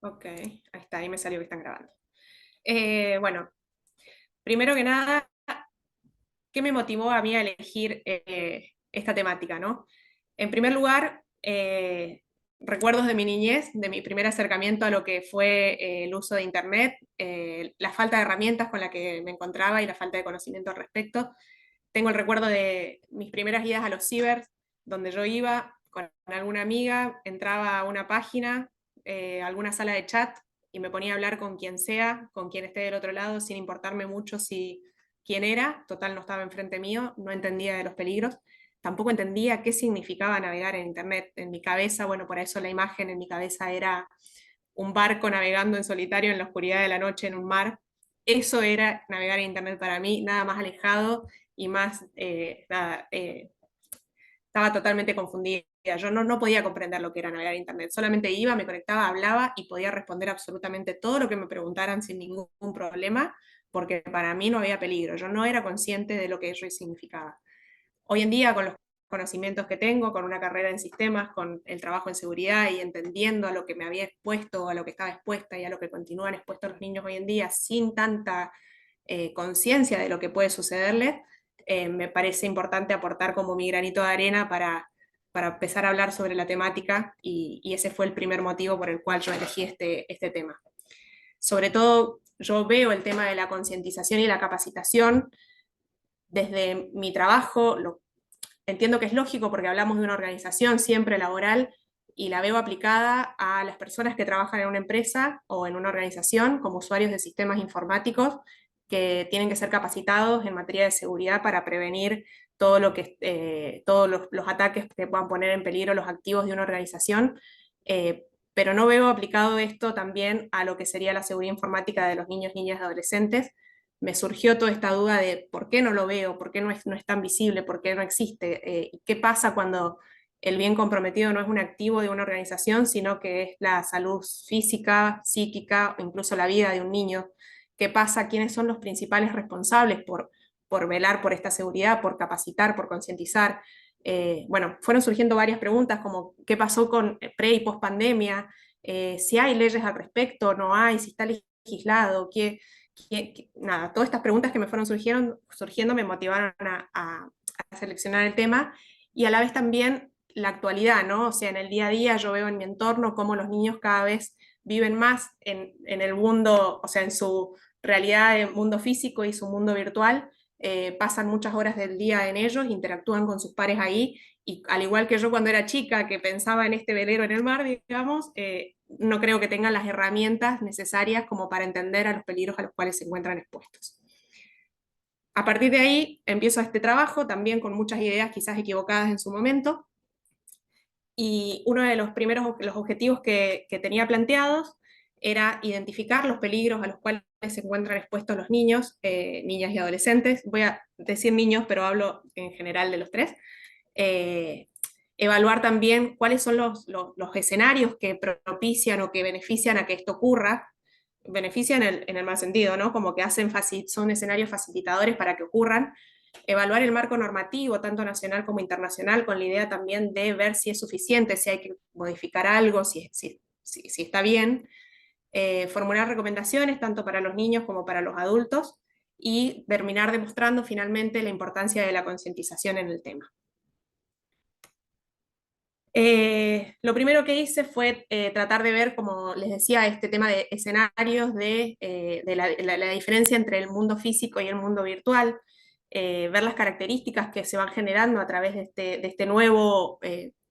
Ok, ahí está, ahí me salió que están grabando. Bueno, primero que nada, ¿qué me motivó a mí a elegir esta temática, ¿no? En primer lugar, recuerdos de mi niñez, de mi primer acercamiento a lo que fue el uso de Internet, la falta de herramientas con la que me encontraba y la falta de conocimiento al respecto. Tengo el recuerdo de mis primeras idas a los ciber, donde yo iba con alguna amiga, entraba a una página, alguna sala de chat, y me ponía a hablar con quien sea, con quien esté del otro lado, sin importarme mucho si quién era, total no estaba enfrente mío, no entendía de los peligros, tampoco entendía qué significaba navegar en Internet. En mi cabeza, bueno, por eso la imagen en mi cabeza era un barco navegando en solitario en la oscuridad de la noche en un mar. Eso era navegar en Internet para mí, nada más alejado y más, nada, estaba totalmente confundida. Yo no podía comprender lo que era navegar en Internet. Solamente iba, me conectaba, hablaba y podía responder absolutamente todo lo que me preguntaran sin ningún problema, porque para mí no había peligro. Yo no era consciente de lo que eso significaba. Hoy en día, con los conocimientos que tengo, con una carrera en sistemas, con el trabajo en seguridad y entendiendo a lo que me había expuesto, a lo que estaba expuesta y a lo que continúan expuestos los niños hoy en día, sin tanta conciencia de lo que puede sucederles, me parece importante aportar como mi granito de arena para empezar a hablar sobre la temática y ese fue el primer motivo por el cual yo elegí este tema. Sobre todo, yo veo el tema de la concientización y la capacitación desde mi trabajo, entiendo que es lógico porque hablamos de una organización siempre laboral y la veo aplicada a las personas que trabajan en una empresa o en una organización como usuarios de sistemas informáticos que tienen que ser capacitados en materia de seguridad para prevenir todo lo que, todos los ataques que puedan poner en peligro los activos de una organización, pero no veo aplicado esto también a lo que sería la seguridad informática de los niños, niñas y adolescentes. Me surgió toda esta duda de por qué no lo veo, por qué no es tan visible, por qué no existe, qué pasa cuando el bien comprometido no es un activo de una organización, sino que es la salud física, psíquica o incluso la vida de un niño. ¿Qué pasa? ¿Quiénes son los principales responsables por velar por esta seguridad, por capacitar, por concientizar? Bueno, fueron surgiendo varias preguntas como qué pasó con pre y post pandemia, si hay leyes al respecto, no hay, si está legislado, nada, todas estas preguntas que me fueron surgiendo me motivaron a seleccionar el tema y a la vez también la actualidad, ¿no? O sea, en el día a día yo veo en mi entorno cómo los niños cada vez viven más en el mundo, o sea, en su realidad de mundo físico y su mundo virtual, pasan muchas horas del día en ellos, interactúan con sus pares ahí, y al igual que yo cuando era chica, que pensaba en este velero en el mar, digamos, no creo que tengan las herramientas necesarias como para entender a los peligros a los cuales se encuentran expuestos. A partir de ahí empiezo este trabajo, también con muchas ideas quizás equivocadas en su momento, y uno de los primeros los objetivos que tenía planteados era identificar los peligros a los cuales se encuentran expuestos los niños, niñas y adolescentes. Voy a decir niños, pero hablo en general de los tres. Eh, Evaluar también cuáles son los escenarios que propician o que benefician a que esto ocurra, benefician en el mal sentido, ¿no? Como que son escenarios facilitadores para que ocurran. Evaluar el marco normativo, tanto nacional como internacional, con la idea también de ver si es suficiente, si hay que modificar algo, si está bien. Formular recomendaciones tanto para los niños como para los adultos y terminar demostrando finalmente la importancia de la concientización en el tema. Lo primero que hice fue tratar de ver, como les decía, este tema de escenarios de la diferencia entre el mundo físico y el mundo virtual, ver las características que se van generando a través de este nuevo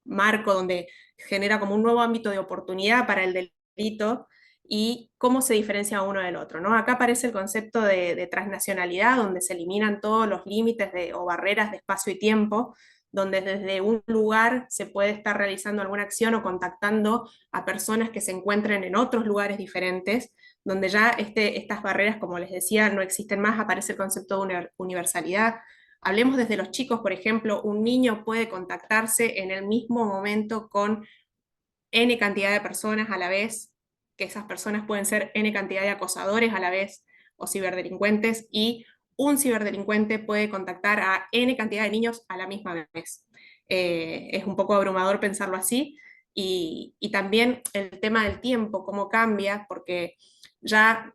marco donde genera como un nuevo ámbito de oportunidad para el delito y cómo se diferencia uno del otro, ¿no? Acá aparece el concepto de transnacionalidad, donde se eliminan todos los límites o barreras de espacio y tiempo, donde desde un lugar se puede estar realizando alguna acción o contactando a personas que se encuentren en otros lugares diferentes, donde ya estas barreras, como les decía, no existen más, aparece el concepto de universalidad. Hablemos desde los chicos, por ejemplo, un niño puede contactarse en el mismo momento con N cantidad de personas a la vez, que esas personas pueden ser N cantidad de acosadores a la vez o ciberdelincuentes, y un ciberdelincuente puede contactar a N cantidad de niños a la misma vez. Es un poco abrumador pensarlo así, y también el tema del tiempo, cómo cambia, porque ya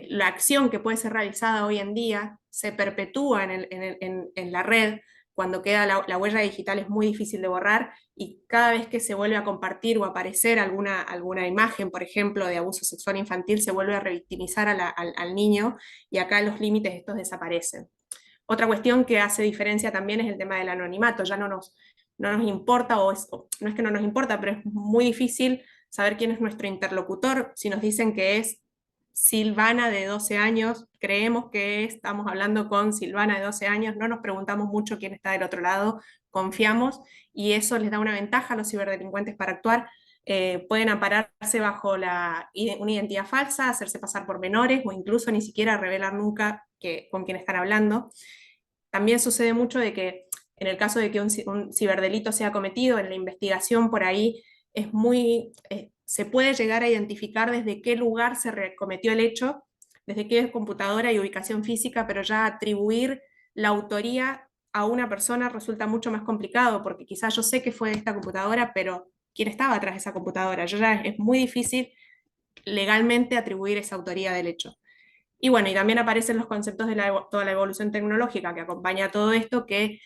la acción que puede ser realizada hoy en día se perpetúa en la red. Cuando queda la huella digital es muy difícil de borrar y cada vez que se vuelve a compartir o aparecer alguna imagen, por ejemplo, de abuso sexual infantil, se vuelve a revictimizar al niño y acá los límites estos desaparecen. Otra cuestión que hace diferencia también es el tema del anonimato. Ya no nos importa, o no es que no nos importa, pero es muy difícil saber quién es nuestro interlocutor. Si nos dicen que es Silvana de 12 años, creemos que estamos hablando con Silvana de 12 años, no nos preguntamos mucho quién está del otro lado, confiamos y eso les da una ventaja a los ciberdelincuentes para actuar. Pueden ampararse bajo una identidad falsa, hacerse pasar por menores o incluso ni siquiera revelar nunca con quién están hablando. También sucede mucho de que en el caso de que un ciberdelito sea cometido, en la investigación por ahí es se puede llegar a identificar desde qué lugar se cometió el hecho, desde qué computadora y ubicación física, pero ya atribuir la autoría a una persona resulta mucho más complicado, porque quizás yo sé que fue de esta computadora, pero ¿quién estaba atrás de esa computadora? Es muy difícil legalmente atribuir esa autoría del hecho. Y bueno, y también aparecen los conceptos de toda la evolución tecnológica que acompaña a todo esto, que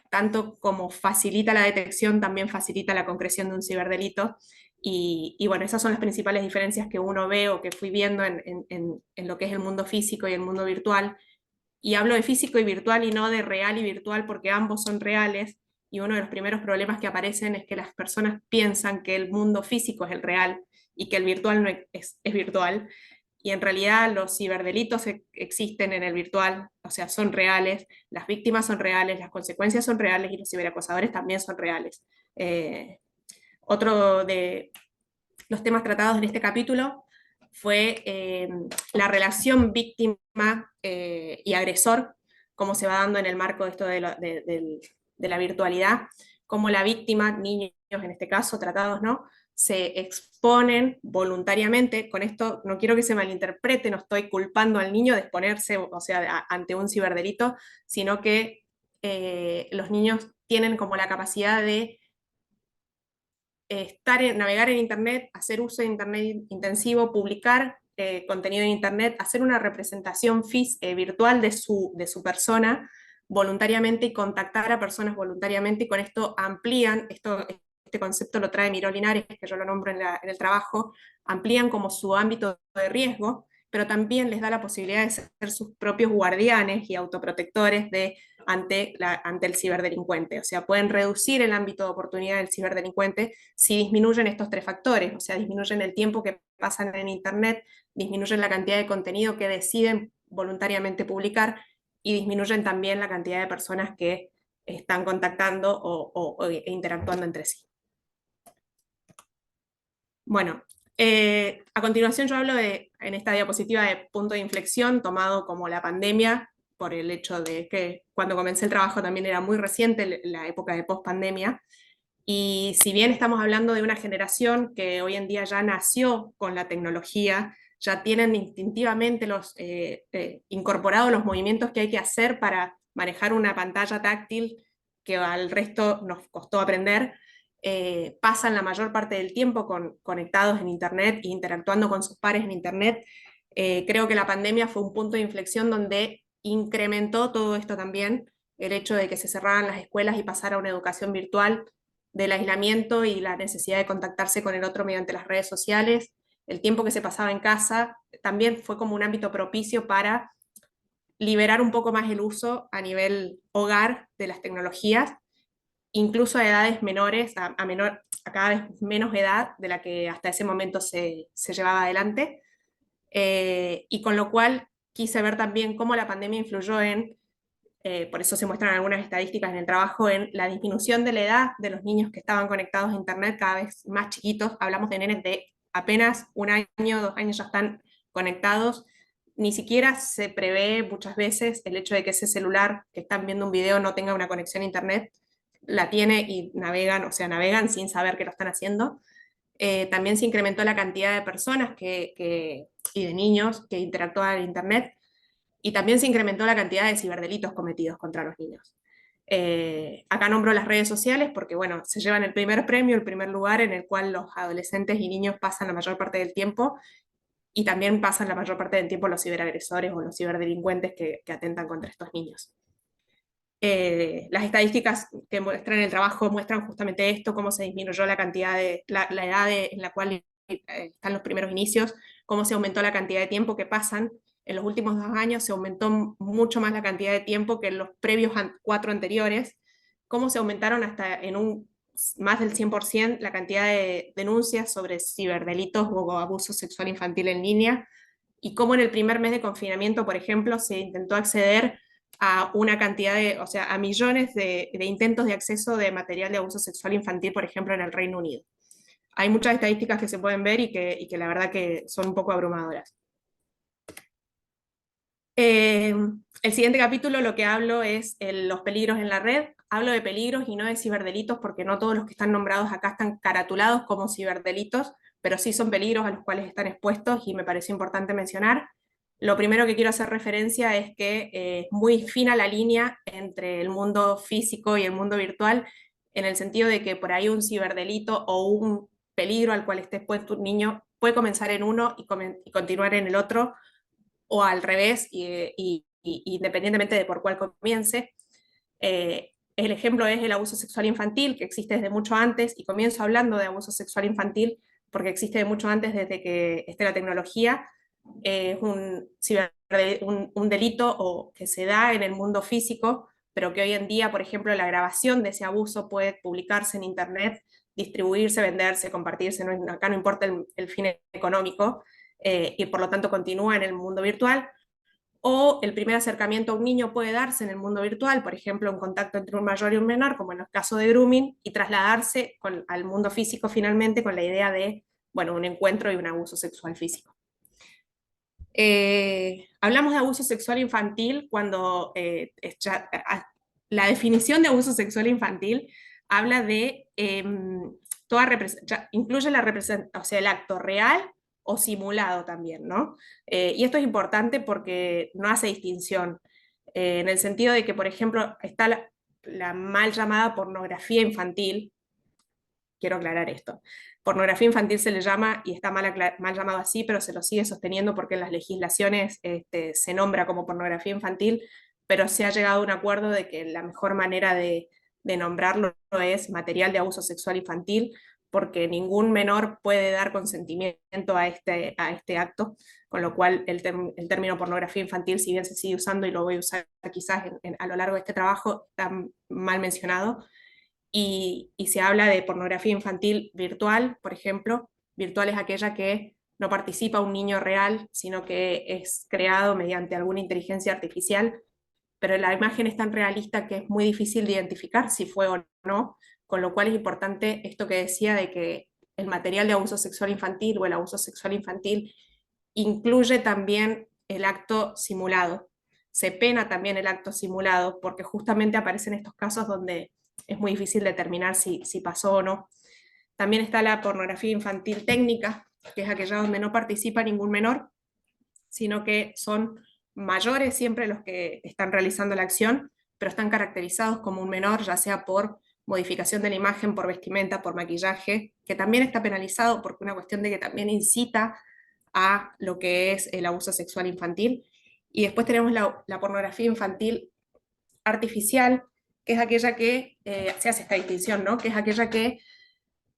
tanto como facilita la detección, también facilita la concreción de un ciberdelito. Y bueno, esas son las principales diferencias que uno ve o que fui viendo en lo que es el mundo físico y el mundo virtual. Y hablo de físico y virtual y no de real y virtual porque ambos son reales. Y uno de los primeros problemas que aparecen es que las personas piensan que el mundo físico es el real y que el virtual no es virtual y en realidad los ciberdelitos existen en el virtual, o sea, son reales, las víctimas son reales, las consecuencias son reales y los ciberacosadores también son reales. Eh, Otro de los temas tratados en este capítulo fue la relación víctima y agresor, cómo se va dando en el marco de esto de la virtualidad, cómo la víctima, niños en este caso, tratados, ¿no? Se exponen voluntariamente. Con esto no quiero que se malinterprete, no estoy culpando al niño de exponerse, o sea, ante un ciberdelito, sino que los niños tienen como la capacidad de navegar en Internet, hacer uso de Internet intensivo, publicar contenido en Internet, hacer una representación virtual de su persona voluntariamente y contactar a personas voluntariamente y con esto amplían, este concepto lo trae Miró Linares, que yo lo nombro en el trabajo, amplían como su ámbito de riesgo, pero también les da la posibilidad de ser sus propios guardianes y autoprotectores ante el ciberdelincuente. O sea, pueden reducir el ámbito de oportunidad del ciberdelincuente si disminuyen estos tres factores, o sea, disminuyen el tiempo que pasan en Internet, disminuyen la cantidad de contenido que deciden voluntariamente publicar y disminuyen también la cantidad de personas que están contactando o interactuando entre sí. Bueno, a continuación yo hablo en esta diapositiva de punto de inflexión tomado como la pandemia, por el hecho de que cuando comencé el trabajo también era muy reciente la época de post-pandemia, y si bien estamos hablando de una generación que hoy en día ya nació con la tecnología, ya tienen instintivamente incorporados los movimientos que hay que hacer para manejar una pantalla táctil que al resto nos costó aprender, pasan la mayor parte del tiempo conectados en Internet e interactuando con sus pares en Internet. Creo que la pandemia fue un punto de inflexión donde incrementó todo esto también, el hecho de que se cerraran las escuelas y pasara a una educación virtual, del aislamiento y la necesidad de contactarse con el otro mediante las redes sociales, el tiempo que se pasaba en casa, también fue como un ámbito propicio para liberar un poco más el uso a nivel hogar de las tecnologías, incluso a edades menores, a cada vez menos edad de la que hasta ese momento se llevaba adelante, y con lo cual quise ver también cómo la pandemia influyó por eso se muestran algunas estadísticas en el trabajo, en la disminución de la edad de los niños que estaban conectados a Internet cada vez más chiquitos. Hablamos de nenes de apenas un año, 2 años ya están conectados. Ni siquiera se prevé muchas veces el hecho de que ese celular que están viendo un video no tenga una conexión a Internet. La tiene y navegan, o sea, navegan sin saber que lo están haciendo. También se incrementó la cantidad de personas y de niños que interactúan en Internet y también se incrementó la cantidad de ciberdelitos cometidos contra los niños. Acá nombro las redes sociales porque, bueno, se llevan el primer premio, el primer lugar en el cual los adolescentes y niños pasan la mayor parte del tiempo y también pasan la mayor parte del tiempo los ciberagresores o los ciberdelincuentes que atentan contra estos niños. Las estadísticas que muestran el trabajo muestran justamente esto, cómo se disminuyó la cantidad de, la edad en la cual están los primeros inicios, cómo se aumentó la cantidad de tiempo que pasan. En los últimos 2 años se aumentó mucho más la cantidad de tiempo que en los previos 4 anteriores, cómo se aumentaron hasta en un más del 100% la cantidad de denuncias sobre ciberdelitos o abuso sexual infantil en línea, y cómo en el primer mes de confinamiento, por ejemplo, se intentó acceder a una cantidad de, o sea, a millones de intentos de acceso de material de abuso sexual infantil, por ejemplo, en el Reino Unido. Hay muchas estadísticas que se pueden ver y que la verdad que son un poco abrumadoras. El siguiente capítulo lo que hablo es los peligros en la red. Hablo de peligros y no de ciberdelitos porque no todos los que están nombrados acá están caratulados como ciberdelitos, pero sí son peligros a los cuales están expuestos y me pareció importante mencionar. Lo primero que quiero hacer referencia es que es muy fina la línea entre el mundo físico y el mundo virtual, en el sentido de que por ahí un ciberdelito o un peligro al cual esté expuesto un niño puede comenzar en uno y continuar en el otro, o al revés, independientemente de por cuál comience. El ejemplo es el abuso sexual infantil, que existe desde mucho antes, y comienzo hablando de abuso sexual infantil porque existe de mucho antes desde que esté la tecnología. Es un delito o que se da en el mundo físico, pero que hoy en día, por ejemplo, la grabación de ese abuso puede publicarse en Internet, distribuirse, venderse, compartirse, acá no importa el fin económico, y por lo tanto continúa en el mundo virtual. O el primer acercamiento a un niño puede darse en el mundo virtual, por ejemplo, un contacto entre un mayor y un menor, como en el caso de grooming, y trasladarse al mundo físico finalmente con la idea de, bueno, un encuentro y un abuso sexual físico. Hablamos de abuso sexual infantil cuando la definición de abuso sexual infantil habla de incluye la representación, o sea, el acto real o simulado también, ¿no? Y esto es importante porque no hace distinción, en el sentido de que, por ejemplo, está la mal llamada pornografía infantil. Quiero aclarar esto. Pornografía infantil se le llama y está mal llamado así, pero se lo sigue sosteniendo porque en las legislaciones se nombra como pornografía infantil, pero se ha llegado a un acuerdo de que la mejor manera de nombrarlo es material de abuso sexual infantil, porque ningún menor puede dar consentimiento a este acto, con lo cual el término pornografía infantil, si bien se sigue usando y lo voy a usar quizás a lo largo de este trabajo, está mal mencionado, y se habla de pornografía infantil virtual, por ejemplo. Virtual es aquella que no participa un niño real, sino que es creado mediante alguna inteligencia artificial, pero la imagen es tan realista que es muy difícil de identificar si fue o no, con lo cual es importante esto que decía de que el material de abuso sexual infantil o el abuso sexual infantil incluye también el acto simulado. Se pena también el acto simulado porque justamente aparecen estos casos donde es muy difícil determinar si pasó o no. También está la pornografía infantil técnica, que es aquella donde no participa ningún menor, sino que son mayores siempre los que están realizando la acción, pero están caracterizados como un menor, ya sea por modificación de la imagen, por vestimenta, por maquillaje, que también está penalizado porque una cuestión de que también incita a lo que es el abuso sexual infantil. Y después tenemos la pornografía infantil artificial, que es aquella que, se hace esta distinción, ¿no? Que es aquella que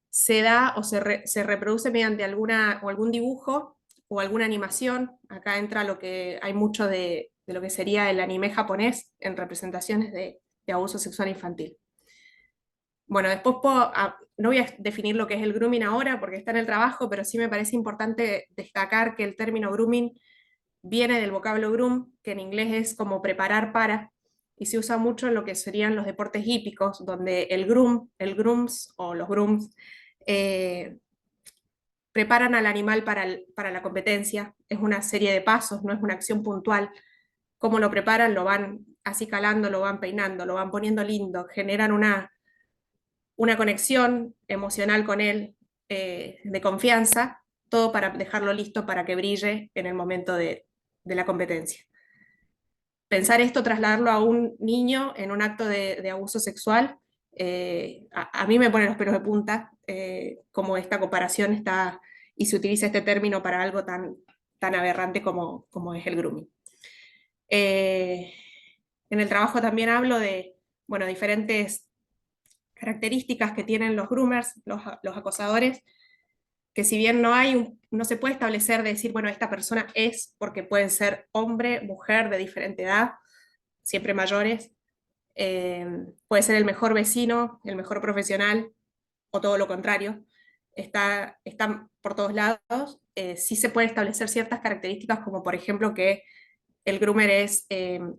se da o se reproduce mediante alguna o algún dibujo o alguna animación. Acá entra lo que hay mucho de lo que sería el anime japonés en representaciones de abuso sexual infantil. Bueno, después no voy a definir lo que es el grooming ahora porque está en el trabajo, pero sí me parece importante destacar que el término grooming viene del vocablo groom, que en inglés es como preparar para, y se usa mucho en lo que serían los deportes hípicos, donde el grooms o los grooms eh, preparan al animal para la competencia. Es una serie de pasos, no es una acción puntual. Cómo lo preparan, lo van acicalando, lo van peinando, lo van poniendo lindo, generan una conexión emocional con él, de confianza, todo para dejarlo listo para que brille en el momento de la competencia. pensar esto, trasladarlo a un niño en un acto de abuso sexual, a mí me pone los pelos de punta, como esta comparación está, y se utiliza este término para algo tan aberrante como es el grooming. Eh, en el trabajo también hablo de, bueno, diferentes características que tienen los groomers, los acosadores, que si bien no se puede establecer de decir, bueno, esta persona es, porque pueden ser hombre, mujer de diferente edad, siempre mayores, puede ser el mejor vecino, el mejor profesional, o todo lo contrario, están por todos lados. Sí se puede establecer ciertas características, como por ejemplo que el groomer es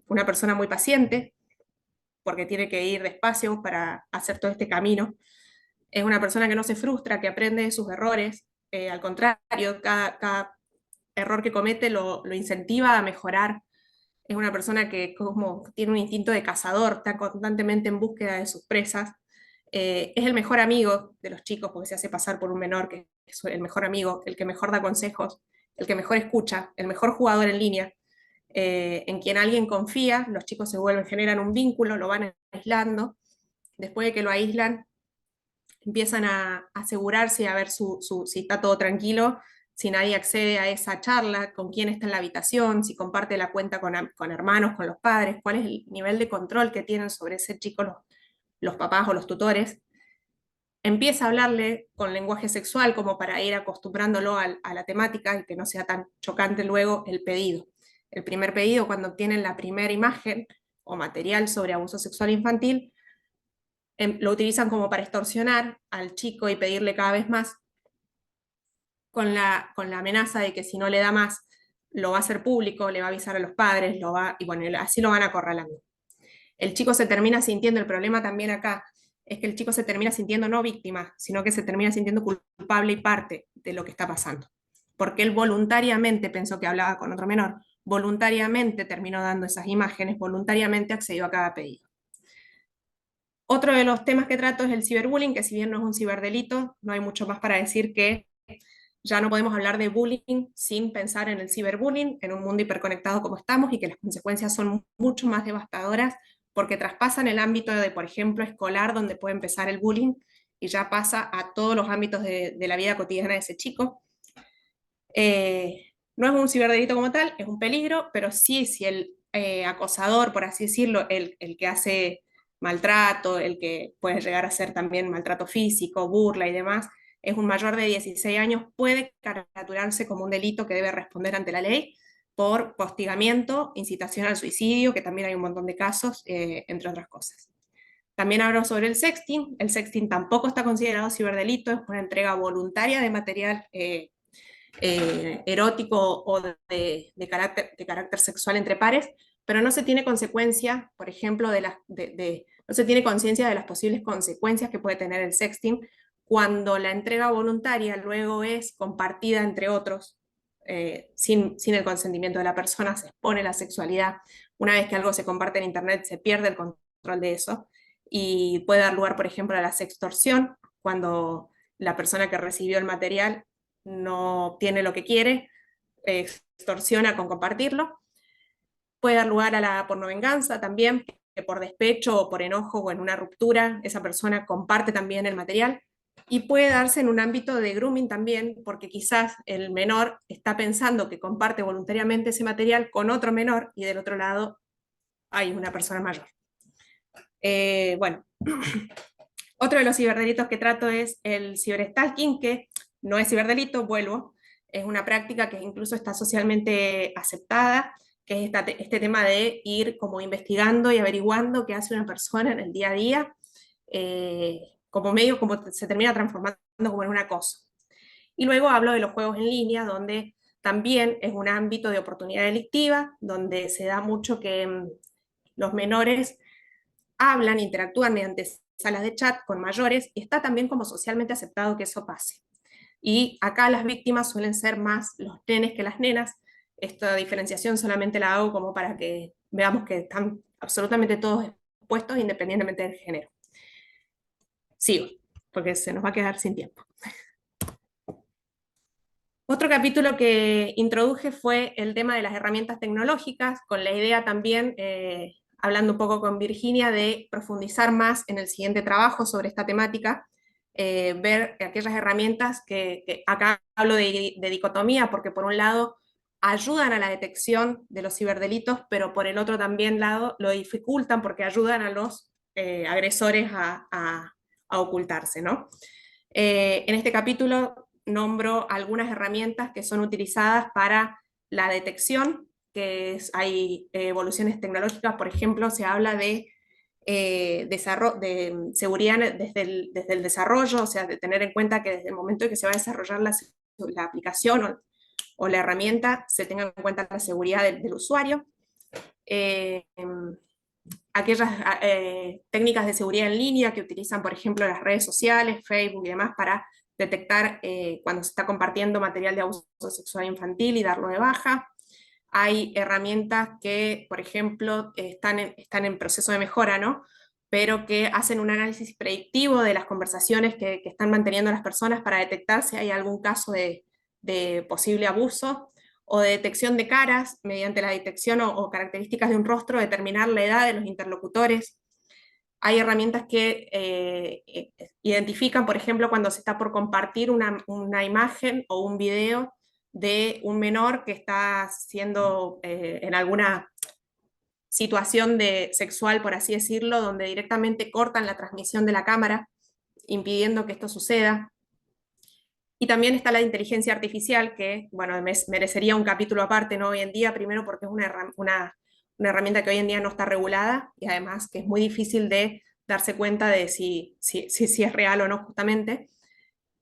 una persona muy paciente, porque tiene que ir despacio para hacer todo este camino. Es una persona que no se frustra, que aprende de sus errores. Al contrario, cada error que comete lo incentiva a mejorar. Es una persona que como tiene un instinto de cazador, está constantemente en búsqueda de sus presas. Es el mejor amigo de los chicos porque se hace pasar por un menor, que es el mejor amigo, el que mejor da consejos, el que mejor escucha, el mejor jugador en línea, en quien alguien confía. Los chicos generan un vínculo, lo van aislando. Después de que lo aíslan, empiezan a asegurarse, a ver si está todo tranquilo, si nadie accede a esa charla, con quién está en la habitación, si comparte la cuenta con hermanos, con los padres, cuál es el nivel de control que tienen sobre ese chico los papás o los tutores. Empieza a hablarle con lenguaje sexual como para ir acostumbrándolo a la temática y que no sea tan chocante luego el pedido. El primer pedido, cuando obtienen la primera imagen o material sobre abuso sexual infantil, lo utilizan como para extorsionar al chico y pedirle cada vez más, con la amenaza de que si no le da más, lo va a hacer público, le va a avisar a los padres, y bueno, así lo van acorralando. El chico se termina sintiendo, el problema también acá, es que el chico se termina sintiendo no víctima, sino que se termina sintiendo culpable y parte de lo que está pasando. Porque él voluntariamente pensó que hablaba con otro menor, voluntariamente terminó dando esas imágenes, voluntariamente accedió a cada pedido. Otro de los temas que trato es el ciberbullying, que si bien no es un ciberdelito, no hay mucho más para decir que ya no podemos hablar de bullying sin pensar en el ciberbullying, en un mundo hiperconectado como estamos, y que las consecuencias son mucho más devastadoras porque traspasan el ámbito de, por ejemplo, escolar, donde puede empezar el bullying, y ya pasa a todos los ámbitos de la vida cotidiana de ese chico. No es un ciberdelito como tal, es un peligro, pero sí, si el acosador, por así decirlo, el que hace maltrato, el que puede llegar a ser también maltrato físico, burla y demás, es un mayor de 16 años, puede caraturarse como un delito que debe responder ante la ley por hostigamiento, incitación al suicidio, que también hay un montón de casos, entre otras cosas. También hablo sobre el sexting. El sexting tampoco está considerado ciberdelito, es una entrega voluntaria de material erótico o de carácter sexual entre pares, pero no se tiene consecuencia, por ejemplo, no se tiene conciencia de las posibles consecuencias que puede tener el sexting cuando la entrega voluntaria luego es compartida entre otros, sin el consentimiento de la persona, se expone la sexualidad. Una vez que algo se comparte en Internet, se pierde el control de eso y puede dar lugar, por ejemplo, a la sextorsión, cuando la persona que recibió el material no obtiene lo que quiere, extorsiona con compartirlo. Puede dar lugar a la pornovenganza también, que por despecho o por enojo o en una ruptura, esa persona comparte también el material. Y puede darse en un ámbito de grooming también, porque quizás el menor está pensando que comparte voluntariamente ese material con otro menor y del otro lado hay una persona mayor. Bueno, otro de los ciberdelitos que trato es el ciberstalking, que no es ciberdelito, vuelvo, es una práctica que incluso está socialmente aceptada, que es este tema de ir como investigando y averiguando qué hace una persona en el día a día, como medio como se termina transformando como en un acoso. Y luego hablo de los juegos en línea, donde también es un ámbito de oportunidad delictiva, donde se da mucho que los menores hablan, interactúan mediante salas de chat con mayores, y está también como socialmente aceptado que eso pase. Y acá las víctimas suelen ser más los nenes que las nenas. Esta diferenciación solamente la hago como para que veamos que están absolutamente todos expuestos independientemente del género. Sigo, porque se nos va a quedar sin tiempo. Otro capítulo que introduje fue el tema de las herramientas tecnológicas, con la idea también, hablando un poco con Virginia, de profundizar más en el siguiente trabajo sobre esta temática, ver aquellas herramientas que acá hablo de dicotomía, porque por un lado ayudan a la detección de los ciberdelitos, pero por el otro también lado lo dificultan porque ayudan a los agresores a ocultarse, ¿no? En este capítulo nombro algunas herramientas que son utilizadas para la detección, hay evoluciones tecnológicas, por ejemplo, se habla de seguridad desde el desarrollo, o sea, de tener en cuenta que desde el momento en que se va a desarrollar la aplicación o la herramienta, se tenga en cuenta la seguridad del usuario. Eh, aquellas técnicas de seguridad en línea que utilizan, por ejemplo, las redes sociales, Facebook y demás, para detectar cuando se está compartiendo material de abuso sexual infantil y darlo de baja. Hay herramientas que, por ejemplo, están en proceso de mejora, ¿no? Pero que hacen un análisis predictivo de las conversaciones que están manteniendo las personas para detectar si hay algún caso de posible abuso, o de detección de caras, mediante la detección o características de un rostro, determinar la edad de los interlocutores. Hay herramientas que identifican, por ejemplo, cuando se está por compartir una imagen o un video de un menor que está siendo en alguna situación sexual, por así decirlo, donde directamente cortan la transmisión de la cámara, impidiendo que esto suceda. Y también está la inteligencia artificial, que, bueno, merecería un capítulo aparte, ¿no? Hoy en día, primero porque es una herramienta que hoy en día no está regulada, y además que es muy difícil de darse cuenta de si es real o no, justamente,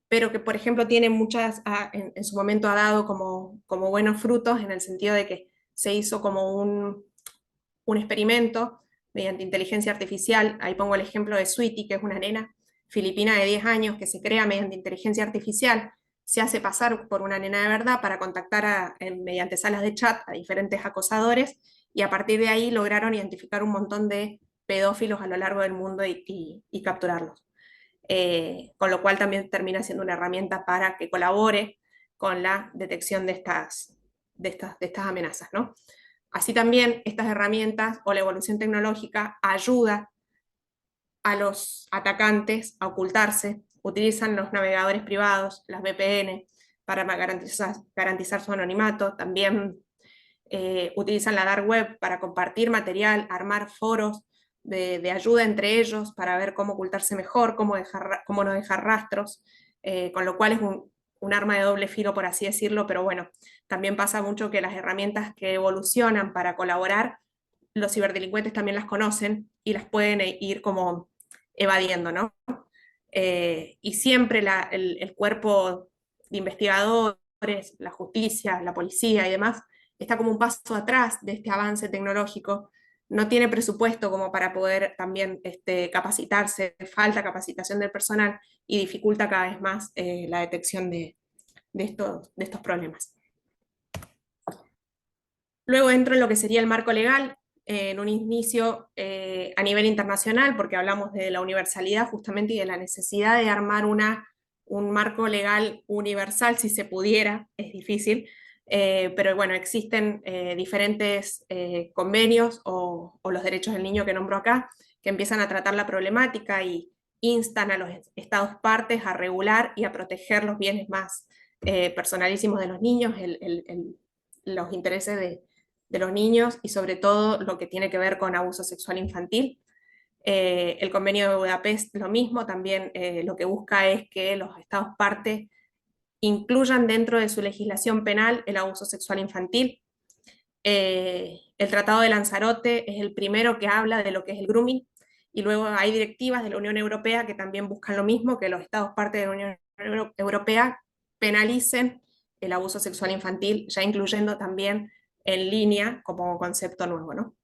pero que, por ejemplo, tiene en su momento ha dado como buenos frutos, en el sentido de que se hizo como un experimento mediante inteligencia artificial. Ahí pongo el ejemplo de Sweetie, que es una nena filipina de 10 años que se crea mediante inteligencia artificial, se hace pasar por una nena de verdad para contactar mediante salas de chat a diferentes acosadores, y a partir de ahí lograron identificar un montón de pedófilos a lo largo del mundo y capturarlos. Con lo cual también termina siendo una herramienta para que colabore con la detección de estas amenazas, ¿no? Así también estas herramientas o la evolución tecnológica ayuda a los atacantes a ocultarse, utilizan los navegadores privados, las VPN, para garantizar su anonimato, también utilizan la dark web para compartir material, armar foros de ayuda entre ellos para ver cómo ocultarse mejor, cómo no dejar rastros, con lo cual es un arma de doble filo, por así decirlo, pero bueno, también pasa mucho que las herramientas que evolucionan para colaborar, los ciberdelincuentes también las conocen y las pueden ir como evadiendo, ¿no? Y siempre el cuerpo de investigadores, la justicia, la policía y demás, está como un paso atrás de este avance tecnológico, no tiene presupuesto como para poder también capacitarse, falta capacitación del personal y dificulta cada vez más la detección de estos problemas. Luego entro en lo que sería el marco legal, en un inicio a nivel internacional, porque hablamos de la universalidad justamente y de la necesidad de armar un marco legal universal, si se pudiera, es difícil, pero bueno, existen diferentes convenios o los derechos del niño que nombro acá, que empiezan a tratar la problemática y instan a los estados partes a regular y a proteger los bienes más personalísimos de los niños, los intereses de los niños y sobre todo lo que tiene que ver con abuso sexual infantil. El convenio de Budapest, lo mismo, también lo que busca es que los estados parte incluyan dentro de su legislación penal el abuso sexual infantil. El Tratado de Lanzarote es el primero que habla de lo que es el grooming, y luego hay directivas de la Unión Europea que también buscan lo mismo, que los estados parte de la Unión Europea penalicen el abuso sexual infantil, ya incluyendo también en línea como concepto nuevo, ¿no?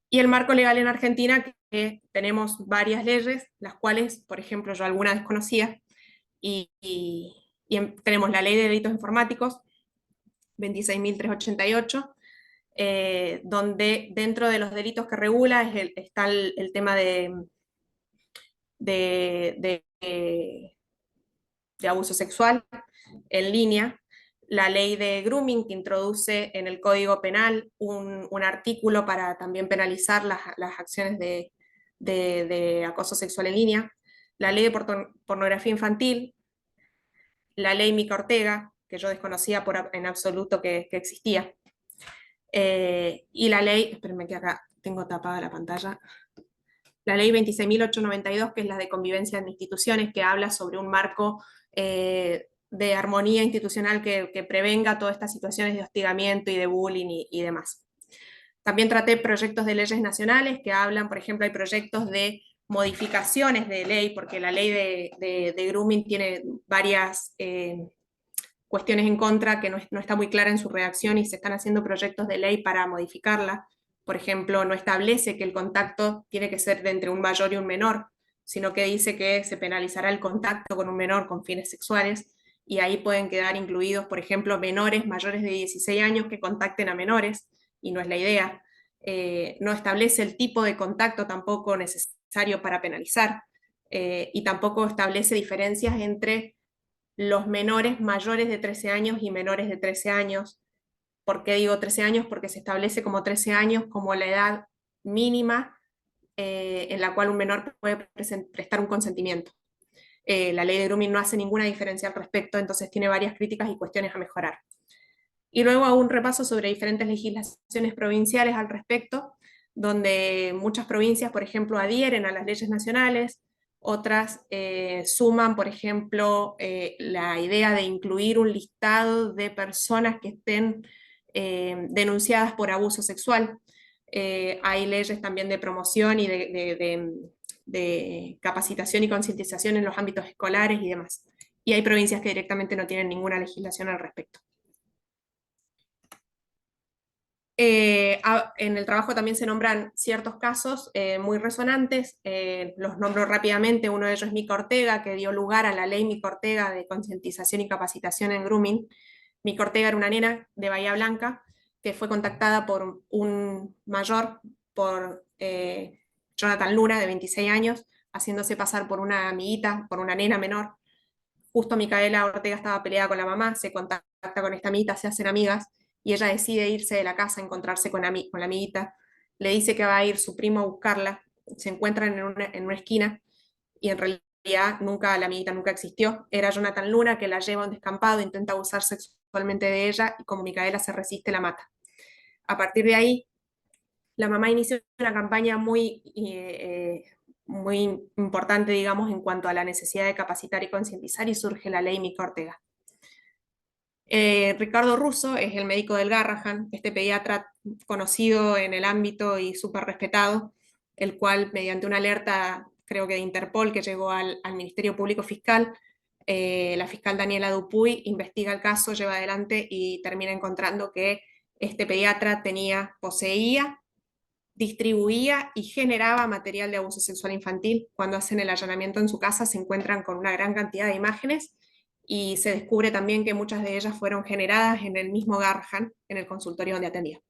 Y el marco legal en Argentina, que tenemos varias leyes, las cuales, por ejemplo, yo algunas desconocía, tenemos la Ley de Delitos Informáticos, 26.388, donde dentro de los delitos que regula está el tema de de abuso sexual en línea, la ley de grooming que introduce en el Código Penal un artículo para también penalizar las acciones de acoso sexual en línea, la ley de pornografía infantil, la ley Mica Ortega, que yo desconocía en absoluto que existía, y la ley, espérenme que acá tengo tapada la pantalla, la ley 26.892, que es la de convivencia en instituciones, que habla sobre un marco de armonía institucional que prevenga todas estas situaciones de hostigamiento y de bullying y demás. También traté proyectos de leyes nacionales que hablan, por ejemplo, hay proyectos de modificaciones de ley, porque la ley de grooming tiene varias cuestiones en contra que no está muy clara en su redacción y se están haciendo proyectos de ley para modificarla. Por ejemplo, no establece que el contacto tiene que ser de entre un mayor y un menor, sino que dice que se penalizará el contacto con un menor con fines sexuales y ahí pueden quedar incluidos, por ejemplo, menores mayores de 16 años que contacten a menores, y no es la idea. No establece el tipo de contacto tampoco necesario para penalizar, y tampoco establece diferencias entre los menores mayores de 13 años y menores de 13 años. ¿Por qué digo 13 años? Porque se establece como 13 años como la edad mínima en la cual un menor puede prestar un consentimiento. La ley de grooming no hace ninguna diferencia al respecto, entonces tiene varias críticas y cuestiones a mejorar. Y luego hago un repaso sobre diferentes legislaciones provinciales al respecto, donde muchas provincias, por ejemplo, adhieren a las leyes nacionales, otras suman, por ejemplo, la idea de incluir un listado de personas que estén denunciadas por abuso sexual. Hay leyes también de promoción y de capacitación y concientización en los ámbitos escolares y demás. Y hay provincias que directamente no tienen ninguna legislación al respecto. En el trabajo también se nombran ciertos casos muy resonantes, los nombro rápidamente. Uno de ellos es Mica Ortega, que dio lugar a la ley Mica Ortega de concientización y capacitación en grooming. Mica Ortega era una nena de Bahía Blanca que fue contactada por un mayor, por Jonathan Luna, de 26 años, haciéndose pasar por una amiguita, por una nena menor. Justo Micaela Ortega estaba peleada con la mamá, se contacta con esta amiguita, se hacen amigas, y ella decide irse de la casa, encontrarse con la amiguita, le dice que va a ir su primo a buscarla, se encuentran en una esquina, y en realidad la amiguita nunca existió, era Jonathan Luna que la lleva a un descampado, intenta abusar sexualmente de ella, y como Micaela se resiste, la mata. A partir de ahí, la mamá inició una campaña muy importante, digamos, en cuanto a la necesidad de capacitar y concientizar, y surge la ley Mica Ortega. Ricardo Russo es el médico del Garrahan, este pediatra conocido en el ámbito y súper respetado, el cual mediante una alerta, creo que de Interpol, que llegó al Ministerio Público Fiscal, la fiscal Daniela Dupuy investiga el caso, lleva adelante y termina encontrando que este pediatra poseía, distribuía y generaba material de abuso sexual infantil. Cuando hacen el allanamiento en su casa se encuentran con una gran cantidad de imágenes y se descubre también que muchas de ellas fueron generadas en el mismo Garrahan, en el consultorio donde atendía.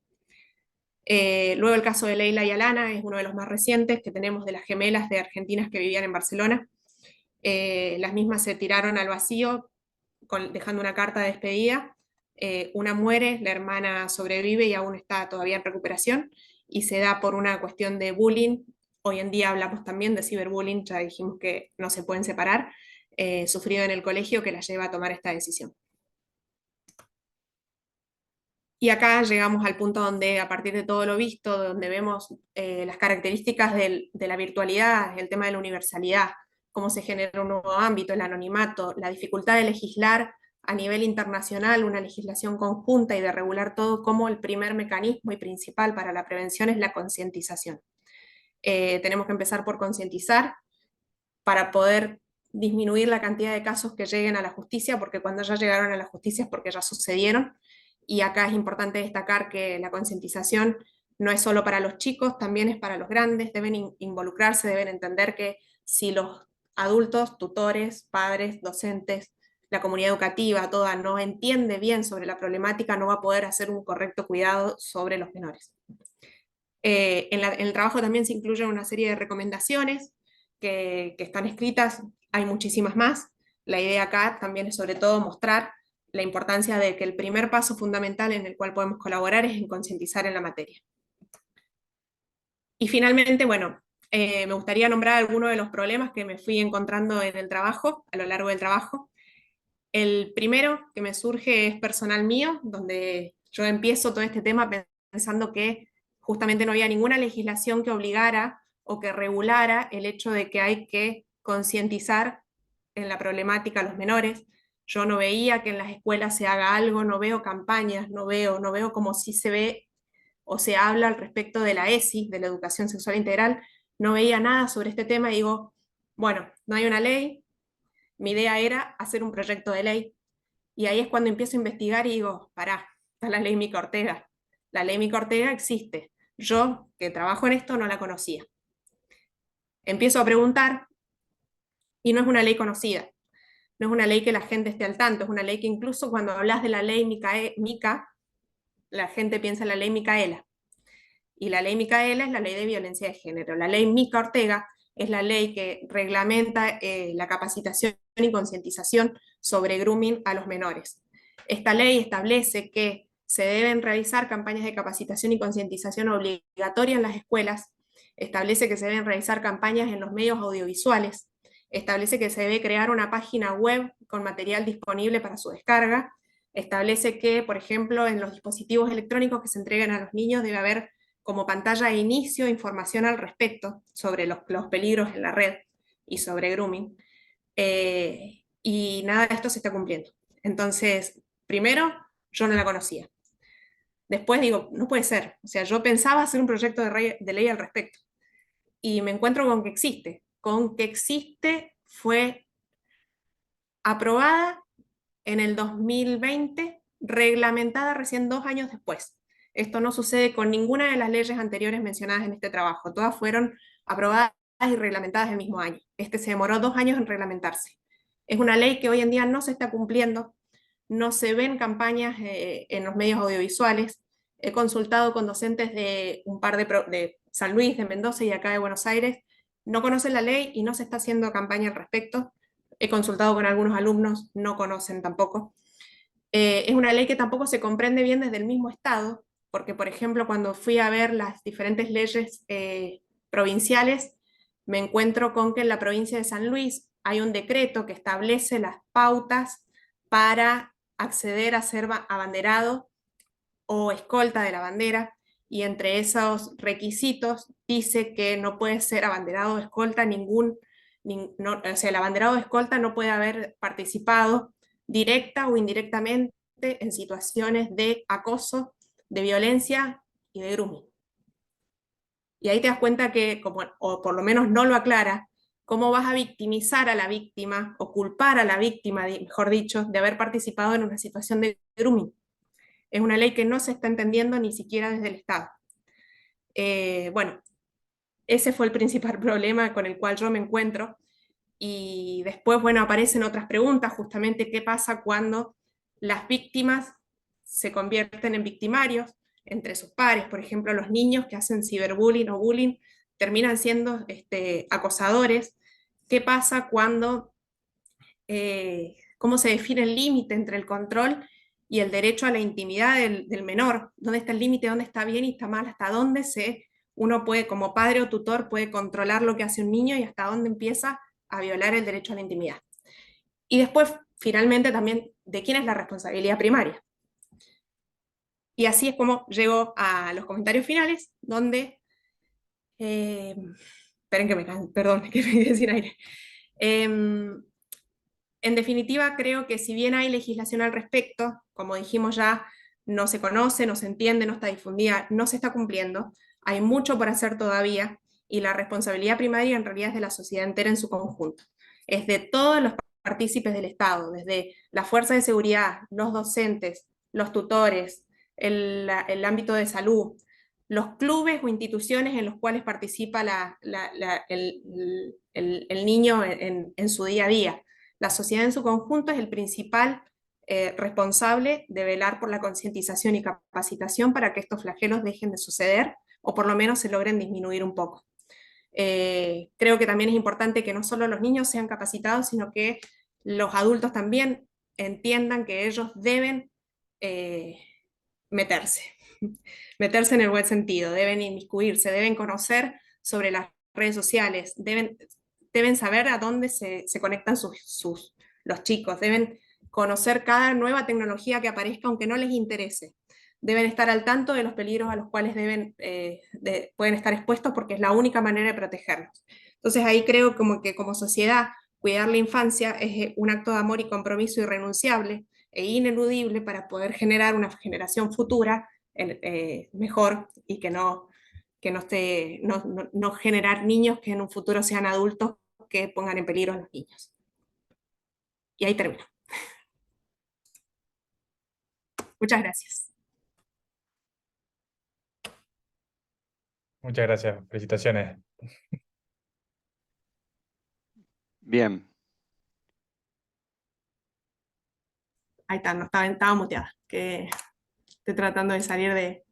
Luego el caso de Leila y Alana es uno de los más recientes que tenemos, de las gemelas de argentinas que vivían en Barcelona. Las mismas se tiraron al vacío dejando una carta de despedida. Una muere, la hermana sobrevive y aún está todavía en recuperación, y se da por una cuestión de bullying. Hoy en día hablamos también de ciberbullying, ya dijimos que no se pueden separar, sufrido en el colegio, que la lleva a tomar esta decisión. Y acá llegamos al punto donde, a partir de todo lo visto, donde vemos las características de la virtualidad, el tema de la universalidad, cómo se genera un nuevo ámbito, el anonimato, la dificultad de legislar a nivel internacional, una legislación conjunta y de regular todo, como el primer mecanismo y principal para la prevención es la concientización. Tenemos que empezar por concientizar para poder disminuir la cantidad de casos que lleguen a la justicia, porque cuando ya llegaron a la justicia es porque ya sucedieron. Y acá es importante destacar que la concientización no es solo para los chicos, también es para los grandes, deben involucrarse, deben entender que si los adultos, tutores, padres, docentes, la comunidad educativa, toda no entiende bien sobre la problemática, no va a poder hacer un correcto cuidado sobre los menores. En el trabajo también se incluyen una serie de recomendaciones que están escritas, hay muchísimas más. La idea acá también es sobre todo mostrar la importancia de que el primer paso fundamental en el cual podemos colaborar es en concientizar en la materia. Y finalmente, bueno, me gustaría nombrar algunos de los problemas que me fui encontrando en el trabajo, a lo largo del trabajo. El primero que me surge es personal mío, donde yo empiezo todo este tema pensando que justamente no había ninguna legislación que obligara o que regulara el hecho de que hay que concientizar en la problemática a los menores. Yo no veía que en las escuelas se haga algo, no veo campañas, no veo como si se ve o se habla al respecto de la ESI, de la educación sexual integral. No veía nada sobre este tema y digo, bueno, no hay una ley. Mi idea era hacer un proyecto de ley. Y ahí es cuando empiezo a investigar y digo, pará, está la ley Mica Ortega. La ley Mica Ortega existe. Yo, que trabajo en esto, no la conocía. Empiezo a preguntar y no es una ley conocida. No es una ley que la gente esté al tanto. Es una ley que incluso cuando hablas de la ley Mica, la gente piensa en la ley Micaela. Y la ley Micaela es la ley de violencia de género. La ley Mica Ortega es la ley que reglamenta la capacitación y concientización sobre grooming a los menores. Esta ley establece que se deben realizar campañas de capacitación y concientización obligatorias en las escuelas, establece que se deben realizar campañas en los medios audiovisuales, establece que se debe crear una página web con material disponible para su descarga, establece que, por ejemplo, en los dispositivos electrónicos que se entreguen a los niños debe haber como pantalla de inicio información al respecto sobre los peligros en la red y sobre grooming. Y nada de esto se está cumpliendo. Entonces, primero, yo no la conocía. Después digo, no puede ser. O sea, yo pensaba hacer un proyecto de ley al respecto. Y me encuentro con que existe. Con que existe fue aprobada en el 2020, reglamentada recién 2 años después. Esto no sucede con ninguna de las leyes anteriores mencionadas en este trabajo. Todas fueron aprobadas y reglamentadas el mismo año. Este se demoró 2 años en reglamentarse. Es una ley que hoy en día no se está cumpliendo, no se ven campañas en los medios audiovisuales. He consultado con docentes de un par de San Luis, de Mendoza y acá de Buenos Aires. No conocen la ley y no se está haciendo campaña al respecto. He consultado con algunos alumnos, no conocen tampoco. Es una ley que tampoco se comprende bien desde el mismo Estado, porque, por ejemplo, cuando fui a ver las diferentes leyes provinciales, me encuentro con que en la provincia de San Luis hay un decreto que establece las pautas para acceder a ser abanderado o escolta de la bandera, y entre esos requisitos dice que no puede ser abanderado o escolta o sea, el abanderado o escolta no puede haber participado directa o indirectamente en situaciones de acoso, de violencia y de grooming. Y ahí te das cuenta que, como, o por lo menos no lo aclara, cómo vas a victimizar a la víctima o culpar a la víctima, mejor dicho, de haber participado en una situación de grooming. Es una ley que no se está entendiendo ni siquiera desde el Estado. Bueno, ese fue el principal problema con el cual yo me encuentro. Y después, bueno, aparecen otras preguntas, justamente qué pasa cuando las víctimas se convierten en victimarios entre sus pares. Por ejemplo, los niños que hacen ciberbullying o bullying terminan siendo acosadores. ¿Qué pasa cuando, cómo se define el límite entre el control y el derecho a la intimidad del menor? ¿Dónde está el límite? ¿Dónde está bien y está mal? ¿Hasta dónde uno puede, como padre o tutor, puede controlar lo que hace un niño y hasta dónde empieza a violar el derecho a la intimidad? Y después, finalmente, también de quién es la responsabilidad primaria. Y así es como llego a los comentarios finales, donde, esperen que perdón, que me quedé sin aire. En definitiva, creo que si bien hay legislación al respecto, como dijimos ya, no se conoce, no se entiende, no está difundida, no se está cumpliendo, hay mucho por hacer todavía, y la responsabilidad primaria en realidad es de la sociedad entera en su conjunto. Es de todos los partícipes del Estado, desde la fuerza de seguridad, los docentes, los tutores, el ámbito de salud, los clubes o instituciones en los cuales participa el niño en su día a día. La sociedad en su conjunto es el principal responsable de velar por la concientización y capacitación para que estos flagelos dejen de suceder o por lo menos se logren disminuir un poco. Creo que también es importante que no solo los niños sean capacitados, sino que los adultos también entiendan que ellos deben eh, meterse, meterse en el buen sentido, deben inmiscuirse, deben conocer sobre las redes sociales, deben saber a dónde se conectan los chicos, deben conocer cada nueva tecnología que aparezca aunque no les interese. Deben estar al tanto de los peligros a los cuales pueden estar expuestos porque es la única manera de protegerlos. Entonces ahí creo como que como sociedad cuidar la infancia es un acto de amor y compromiso irrenunciable e ineludible para poder generar una generación futura mejor y que no, esté, no generar niños que en un futuro sean adultos que pongan en peligro a los niños. Y ahí termino. Muchas gracias. Muchas gracias, felicitaciones. Bien. Ahí está, no estaba muteada. Que estoy tratando de salir de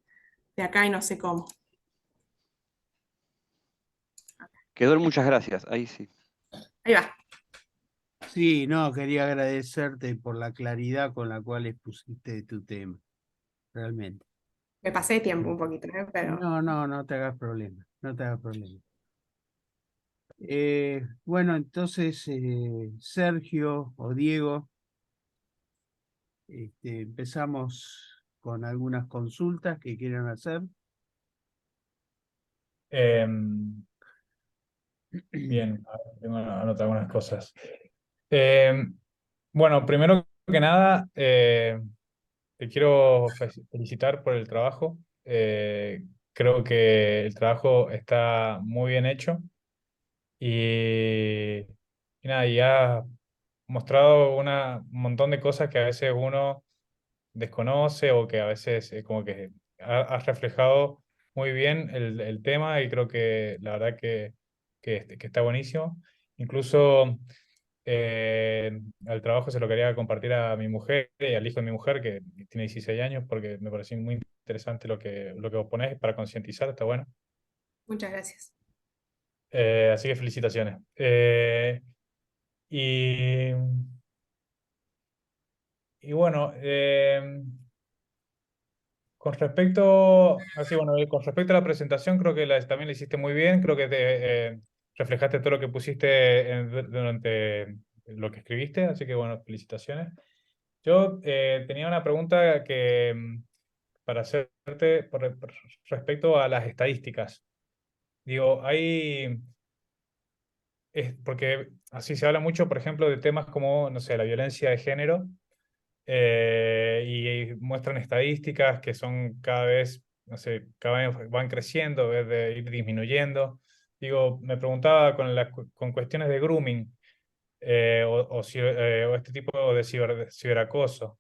acá y no sé cómo. Quedó el muchas gracias. Ahí sí. Ahí va. Sí, no, quería agradecerte por la claridad con la cual expusiste tu tema, realmente. Me pasé de tiempo un poquito, pero No te hagas problema, no te hagas problema. Bueno, entonces, Sergio o Diego, empezamos con algunas consultas que quieran hacer. Bien, a ver, tengo anotado algunas cosas. Bueno, primero que nada, te quiero felicitar por el trabajo. Creo que el trabajo está muy bien hecho y, y nada, y has mostrado un montón de cosas que a veces uno desconoce o que a veces como que has reflejado muy bien el tema y creo que la verdad que está buenísimo. Incluso al trabajo se lo quería compartir a mi mujer y al hijo de mi mujer que tiene 16 años porque me pareció muy interesante lo que vos ponés para concientizar, está bueno. muchas gracias. Así que felicitaciones. Y, y bueno, con respecto a la presentación, creo que también la hiciste muy bien, creo que reflejaste todo lo que pusiste durante lo que escribiste, así que bueno, felicitaciones. Yo tenía una pregunta para hacerte respecto a las estadísticas. Digo, porque así se habla mucho, por ejemplo, de temas como, no sé, la violencia de género, y muestran estadísticas que son cada vez, no sé, cada vez van creciendo en vez de ir disminuyendo. Digo, me preguntaba con cuestiones de grooming o este tipo de ciberacoso.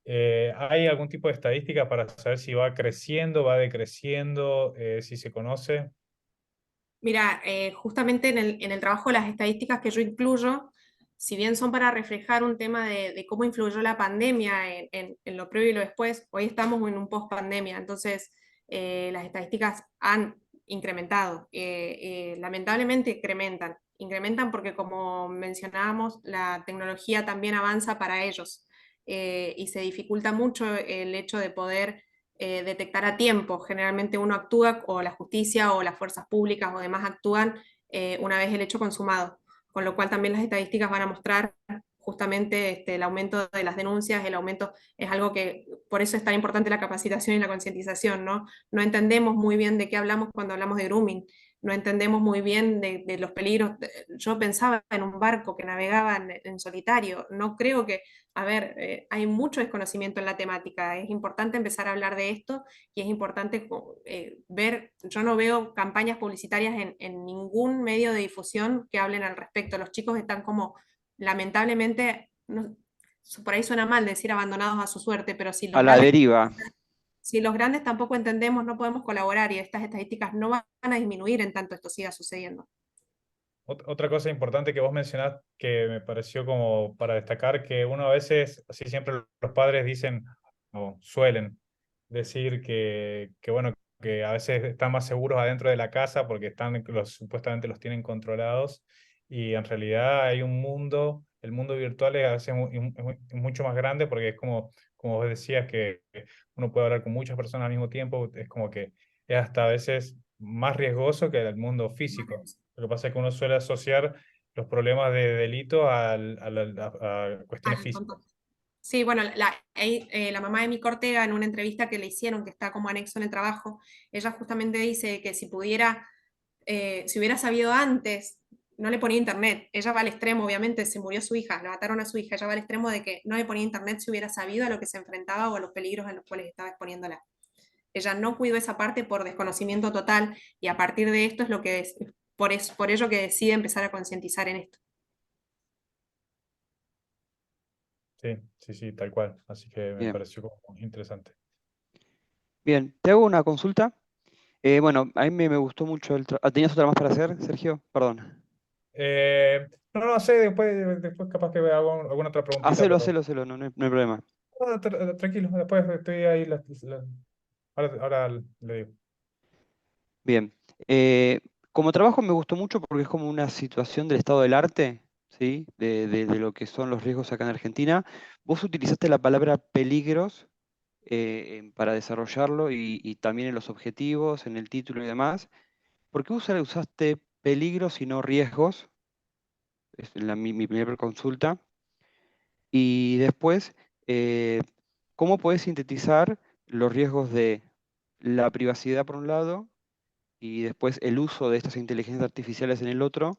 ¿Hay algún tipo de estadística para saber si va creciendo, va decreciendo, si se conoce? Mira, justamente en el trabajo las estadísticas que yo incluyo, si bien son para reflejar un tema de cómo influyó la pandemia en lo previo y lo después, hoy estamos en un post-pandemia, entonces las estadísticas han incrementado. Lamentablemente incrementan porque como mencionábamos, la tecnología también avanza para ellos y se dificulta mucho el hecho de poder detectar a tiempo. Generalmente uno actúa, o la justicia o las fuerzas públicas o demás actúan una vez el hecho consumado, con lo cual también las estadísticas van a mostrar justamente el aumento de las denuncias, el aumento es algo que, por eso es tan importante la capacitación y la concientización, ¿no? No entendemos muy bien de qué hablamos cuando hablamos de grooming, no entendemos muy bien de los peligros. Yo pensaba en un barco que navegaba en solitario, no creo que a ver, hay mucho desconocimiento en la temática, es importante empezar a hablar de esto y es importante ver, yo no veo campañas publicitarias en ningún medio de difusión que hablen al respecto. Los chicos están como, lamentablemente, por ahí suena mal decir abandonados a su suerte, pero A la deriva. si los grandes tampoco entendemos, no podemos colaborar y estas estadísticas no van a disminuir en tanto esto siga sucediendo. Otra cosa importante que vos mencionás que me pareció como para destacar, que uno a veces, así siempre los padres dicen, o suelen decir que bueno, que a veces están más seguros adentro de la casa porque supuestamente los tienen controlados y en realidad hay un mundo el mundo virtual es, a veces es mucho más grande porque es como vos decías, que uno puede hablar con muchas personas al mismo tiempo, es como que es hasta a veces más riesgoso que el mundo físico. Lo que pasa es que uno suele asociar los problemas de delito a cuestiones Al físicas. contacto. Sí, bueno, la mamá de Mico Ortega, en una entrevista que le hicieron, que está como anexo en el trabajo, ella justamente dice que si pudiera, si hubiera sabido antes, no le ponía internet. Ella va al extremo, obviamente, se murió su hija, le mataron a su hija, ella va al extremo de que no le ponía internet si hubiera sabido a lo que se enfrentaba o a los peligros en los cuales estaba exponiéndola. Ella no cuidó esa parte por desconocimiento total y a partir de esto es lo que es, por ello que decide empezar a concientizar en esto. Sí, sí, sí, tal cual. Así que me Bien. pareció como interesante. Bien, te hago una consulta. Bueno, a mí me gustó mucho ¿Tenías otra más para hacer, Sergio? Perdón. No sé, después capaz que hago alguna otra preguntita, Hacelo, pero hacelo, hacelo, no hay problema. tranquilo, después estoy ahí, ahora le digo. Bien. Como trabajo me gustó mucho porque es como una situación del estado del arte, ¿sí? De lo que son los riesgos acá en Argentina. Vos utilizaste la palabra peligros para desarrollarlo y también en los objetivos, en el título y demás. ¿Por qué usaste peligros y no riesgos? Es mi primera consulta. Y después, eh, ¿cómo podés sintetizar los riesgos de la privacidad por un lado y después el uso de estas inteligencias artificiales en el otro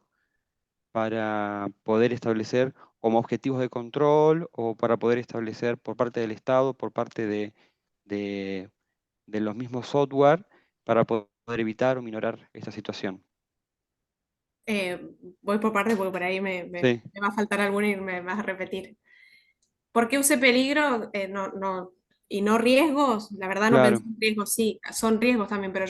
para poder establecer como objetivos de control o para poder establecer por parte del Estado, por parte de- de los mismos software, para poder evitar o minorar esta situación? Eh, Voy por partes porque por ahí Sí, me va a faltar alguno y me vas a repetir. ¿Por qué usé peligro? Y no riesgos. La verdad no pensé claro. en riesgos, sí, son riesgos también, pero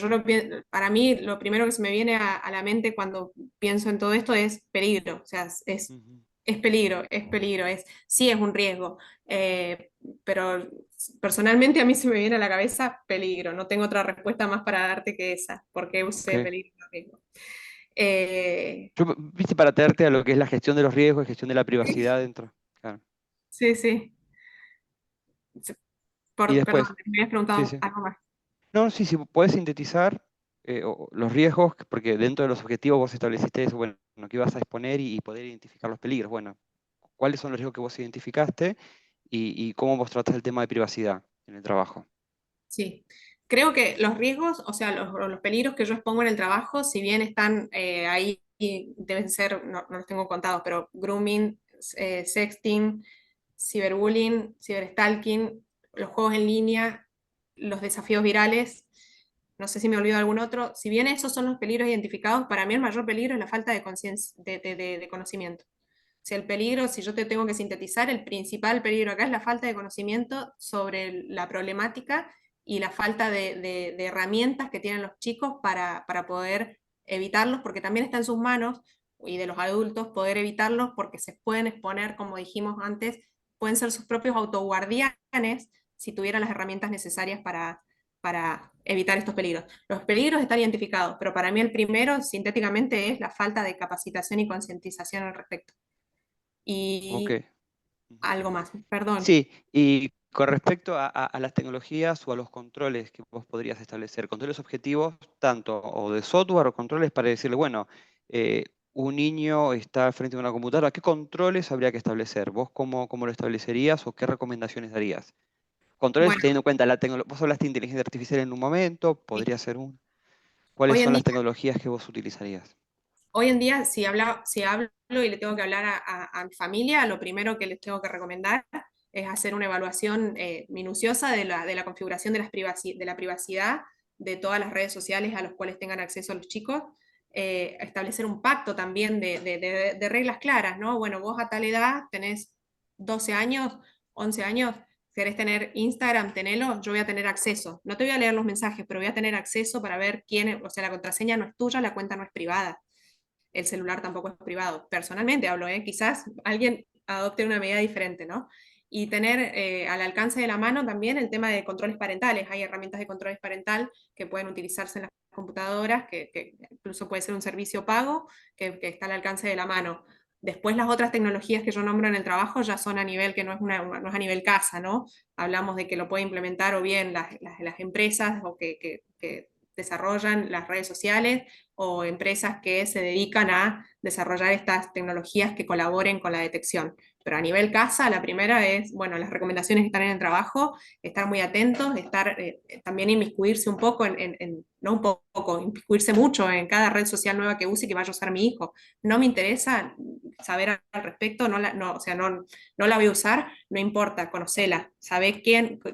para mí lo primero que se me viene a la mente cuando pienso en todo esto es peligro. O sea, Ujú. es peligro, sí es un riesgo. Eh, pero personalmente a mí se me viene a la cabeza peligro. No tengo otra respuesta más para darte que esa. ¿Por qué Ok. usé peligro y no riesgo? Eh, Yo, viste, para traerte a lo que es la gestión de los riesgos, gestión de la privacidad dentro. Claro. sí, sí. Y Perdón, después, me habías sí, preguntado sí. algo más. No, sí, sí, puedes sintetizar los riesgos, porque dentro de los objetivos vos estableciste eso, bueno, que ibas a exponer y poder identificar los peligros. Bueno, ¿cuáles son los riesgos que vos identificaste y cómo vos tratás el tema de privacidad en el trabajo? Sí, creo que los riesgos, o sea, los peligros que yo expongo en el trabajo, si bien están ahí, y deben ser, no los tengo contados, pero grooming, sexting, ciberbullying, ciberstalking, los juegos en línea, los desafíos virales, no sé si me olvido algún otro, si bien esos son los peligros identificados, para mí el mayor peligro es la falta de conciencia, de conocimiento. Si el peligro, si yo te tengo que sintetizar, el principal peligro acá es la falta de conocimiento sobre la problemática y la falta de herramientas que tienen los chicos para poder evitarlos, porque también está en sus manos y de los adultos poder evitarlos porque se pueden exponer, como dijimos antes, pueden ser sus propios autoguardianes si tuvieran las herramientas necesarias para evitar estos peligros. Los peligros están identificados, pero para mí el primero, sintéticamente, es la falta de capacitación y concientización al respecto. Ok. Y Ujú. algo más, perdón. Sí, y con respecto a las tecnologías o a los controles que vos podrías establecer, controles objetivos, tanto o de software o controles para decirle, bueno, eh, un niño está frente a una computadora, ¿qué controles habría que establecer? ¿Vos cómo lo establecerías o qué recomendaciones darías? Controles Bueno, teniendo en cuenta la tecnología. Vos hablaste de inteligencia artificial en un momento, sí. podría ser un. ¿Cuáles Hoy en son día, las tecnologías que vos utilizarías? si hablo y le tengo que hablar a mi familia, lo primero que les tengo que recomendar es hacer una evaluación minuciosa de la configuración de la privacidad de todas las redes sociales a las cuales tengan acceso los chicos. Establecer un pacto también de reglas claras, ¿no? Bueno, vos a tal edad tenés 12 años, 11 años, querés tener Instagram, tenelo, yo voy a tener acceso. No te voy a leer los mensajes, pero voy a tener acceso para ver quién, o sea, la contraseña no es tuya, la cuenta no es privada, el celular tampoco es privado. Personalmente hablo, quizás alguien adopte una medida diferente, ¿no? Y tener al alcance de la mano también el tema de controles parentales. Hay herramientas de controles parental que pueden utilizarse en las computadoras, que incluso puede ser un servicio pago que está al alcance de la mano. Después las otras tecnologías que yo nombro en el trabajo ya son a nivel que no es, no es a nivel casa, ¿no? Hablamos de que lo puede implementar o bien las empresas o que desarrollan las redes sociales o empresas que se dedican a desarrollar estas tecnologías que colaboren con la detección. Pero a nivel casa, la primera es, bueno, las recomendaciones que están en el trabajo, estar muy atentos, estar también inmiscuirse un poco no un poco, inmiscuirse mucho en cada red social nueva que use y que vaya a usar mi hijo. No me interesa saber al respecto, o sea, no la voy a usar, no importa, conocela, saber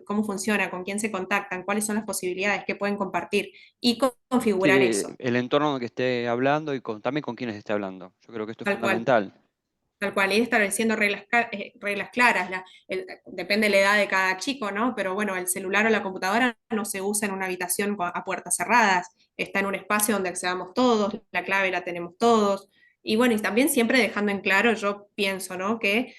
cómo funciona, con quién se contactan, cuáles son las posibilidades, qué pueden compartir y configurar Sí, eso. el entorno en el que esté hablando y también con quiénes esté hablando. Yo creo que esto es Tal cual. fundamental. Tal cual, ir estableciendo reglas claras, depende de la edad de cada chico, ¿no? Pero bueno, el celular o la computadora no se usa en una habitación a puertas cerradas, está en un espacio donde accedamos todos, la clave la tenemos todos. Y bueno, y también siempre dejando en claro, yo pienso, ¿no? Que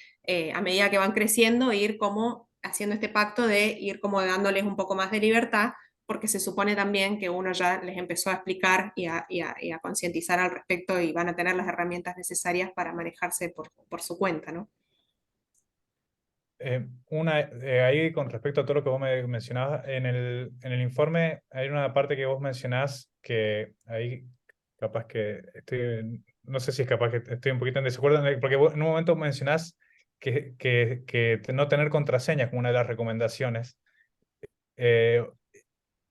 a medida que van creciendo, ir como haciendo este pacto de ir como dándoles un poco más de libertad, porque se supone también que uno ya les empezó a explicar y a concientizar al respecto y van a tener las herramientas necesarias para manejarse por su cuenta, ¿no? Ahí con respecto a todo lo que vos me mencionabas, en el informe hay una parte que vos mencionás que ahí capaz que estoy, no sé si es capaz que estoy un poquito en desacuerdo, porque vos en un momento mencionás que no tener contraseña como una de las recomendaciones. Eh,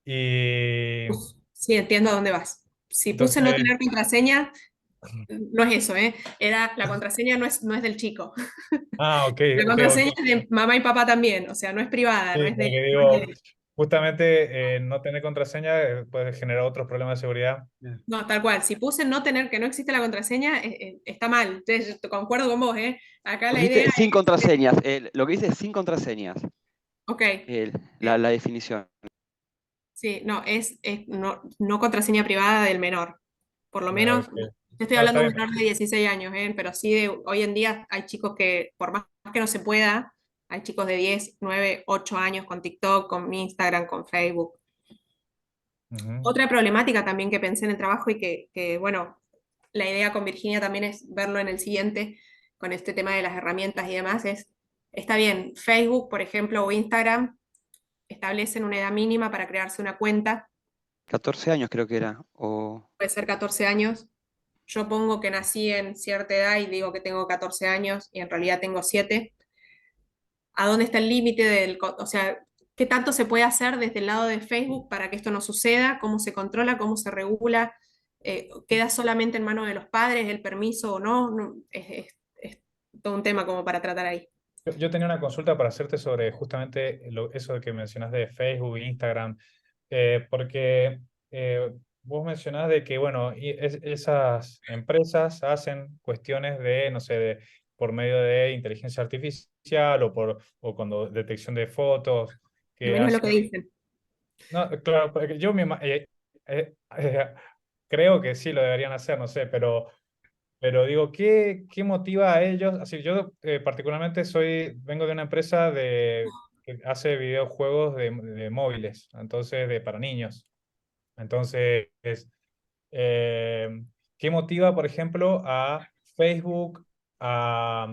y Sí, entiendo a dónde vas. Si puse no entonces, tener contraseña, no es eso, ¿eh? La contraseña no es del chico. ok, La ok, contraseña ok. es de mamá y papá también, o sea, no es privada, no Sí, es porque no es de digo, él. justamente no tener contraseña puede generar otros problemas de seguridad. No, tal cual. Si puse no tener, que no existe la contraseña, está mal. Entonces, yo concuerdo con vos, ¿eh? Acá la idea Pusiste sin es, contraseñas. Lo que dice es sin contraseñas. ok, La definición. sí, no, no contraseña privada del menor. Por lo No, menos, ok. yo estoy No, hablando está de un bien. menor de 16 años, pero sí hoy en día hay chicos que, por más que no se pueda, hay chicos de 10 9 8 años con TikTok, con Instagram, con Facebook. Ujú. Otra problemática también que pensé en el trabajo y bueno, la idea con Virginia también es verlo en el siguiente, con este tema de las herramientas y demás, está bien, Facebook, por ejemplo, o Instagram, establecen una edad mínima para crearse una cuenta, 14 años creo que era. O puede ser 14 años. Yo pongo que nací en cierta edad y digo que tengo 14 años y en realidad tengo 7. ¿A dónde está el límite o sea, qué tanto se puede hacer desde el lado de Facebook para que esto no suceda? ¿Cómo se controla? ¿Cómo se regula? ¿Queda solamente en manos de los padres el permiso o no? Es todo un tema como para tratar ahí. Yo tenía una consulta para hacerte sobre justamente eso de que mencionas de Facebook e Instagram, porque vos mencionás de que, bueno, esas empresas hacen cuestiones de, no sé, por medio de inteligencia artificial o cuando detección de fotos, Al que menos es lo que hacen. dicen. No, claro, porque eh, eh, creo que sí lo deberían hacer, no sé, pero digo, ¿qué motiva a ellos? Así, yo particularmente vengo de una empresa que hace videojuegos de móviles, entonces para niños. Entonces, eh, ¿qué motiva, por ejemplo, a Facebook, a,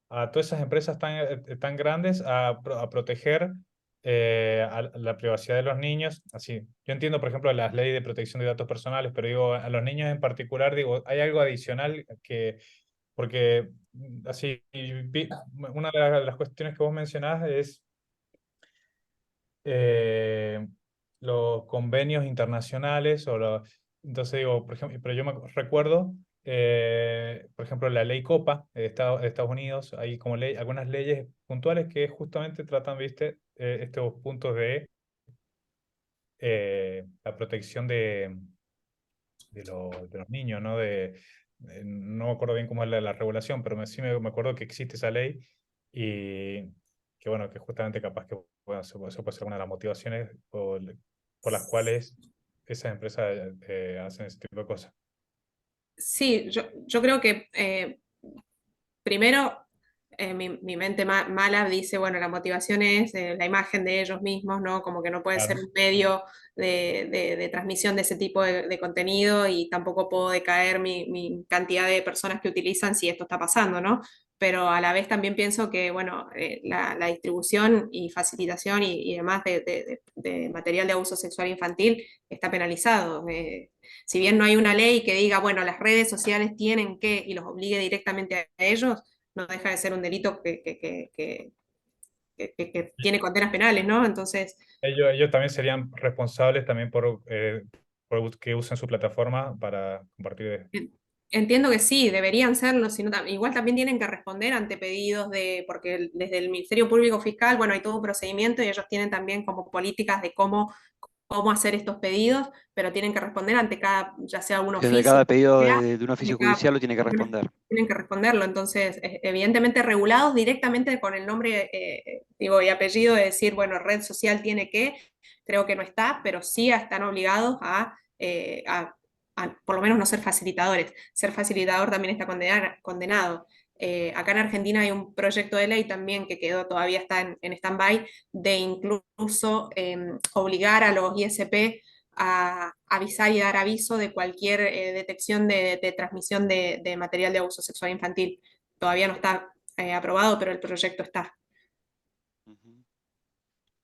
a todas esas empresas tan grandes a proteger a la privacidad de los niños? Así, yo entiendo, por ejemplo, las leyes de protección de datos personales, pero digo, a los niños en particular, digo, hay algo adicional porque así, una de las cuestiones que vos mencionás es eh, los convenios internacionales entonces digo, por ejemplo, pero yo me recuerdo, por ejemplo, la ley COPA de Estados Unidos, hay como algunas leyes puntuales que justamente tratan, viste, estos puntos de la protección de los niños, ¿no? No me acuerdo bien cómo es la regulación, pero sí me acuerdo que existe esa ley y que bueno, que justamente capaz que bueno, eso puede ser una de las motivaciones por las cuales esas empresas hacen ese tipo de cosas. Sí, yo creo que primero mi mente mala dice, bueno, la motivación es la imagen de ellos mismos, ¿no? Como que no puede ser Claro. un medio de transmisión de ese tipo de contenido y tampoco puedo decaer mi cantidad de personas que utilizan si esto está pasando, ¿no? Pero a la vez también pienso que, bueno, la distribución y facilitación y demás de material de abuso sexual infantil está penalizado. Si bien no hay una ley que diga, bueno, las redes sociales tienen que y los obligue directamente a ellos, no deja de ser un delito que tiene condenas penales, ¿no? Entonces, Ellos también serían responsables también por que usen su plataforma para compartir. entiendo que sí, deberían serlo, sino igual también tienen que responder ante pedidos porque desde el Ministerio Público Fiscal, bueno, hay todo un procedimiento y ellos tienen también como políticas de cómo hacer estos pedidos, pero tienen que responder ante cada, ya sea un De oficio, cada pedido sea, de un oficio de cada, judicial lo tiene que responder. tienen que responderlo. Entonces, evidentemente regulados directamente con el nombre, digo, y apellido de decir, bueno, red social tiene que, creo que no está, pero sí están obligados a por lo menos no ser facilitadores. Ser facilitador también está condenado. Acá en Argentina hay un proyecto de ley también que quedó, todavía está en stand-by, de incluso obligar a los ISP a avisar y dar aviso de cualquier detección de transmisión de material de abuso sexual infantil. Todavía no está aprobado, pero el proyecto está. Ujú.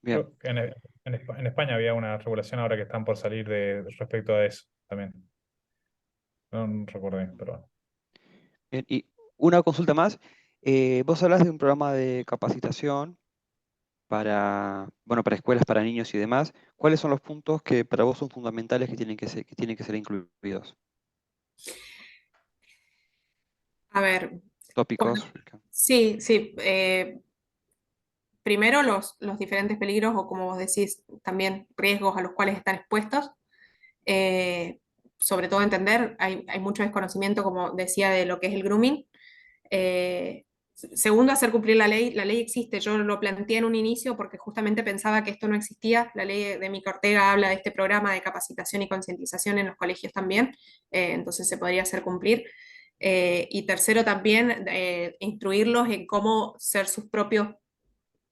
Bien. Creo que en España había una regulación ahora que están por salir respecto a eso también. No recuerdo bien, pero bueno. Bien, y una consulta más. Vos hablas de un programa de capacitación para, bueno, para escuelas, para niños y demás. ¿Cuáles son los puntos que para vos son fundamentales que tienen que ser incluidos? A ver, Tópicos. sí, sí. Primero los diferentes peligros o como vos decís, también riesgos a los cuales están expuestos. Eh, Sobre todo entender, hay mucho desconocimiento, como decía, de lo que es el grooming. Eh, Segundo, hacer cumplir la ley. La ley existe, yo lo planteé en un inicio porque justamente pensaba que esto no existía. La ley de Mica Ortega habla de este programa de capacitación y concientización en los colegios también, entonces se podría hacer cumplir. Y tercero, también instruirlos en cómo ser sus propios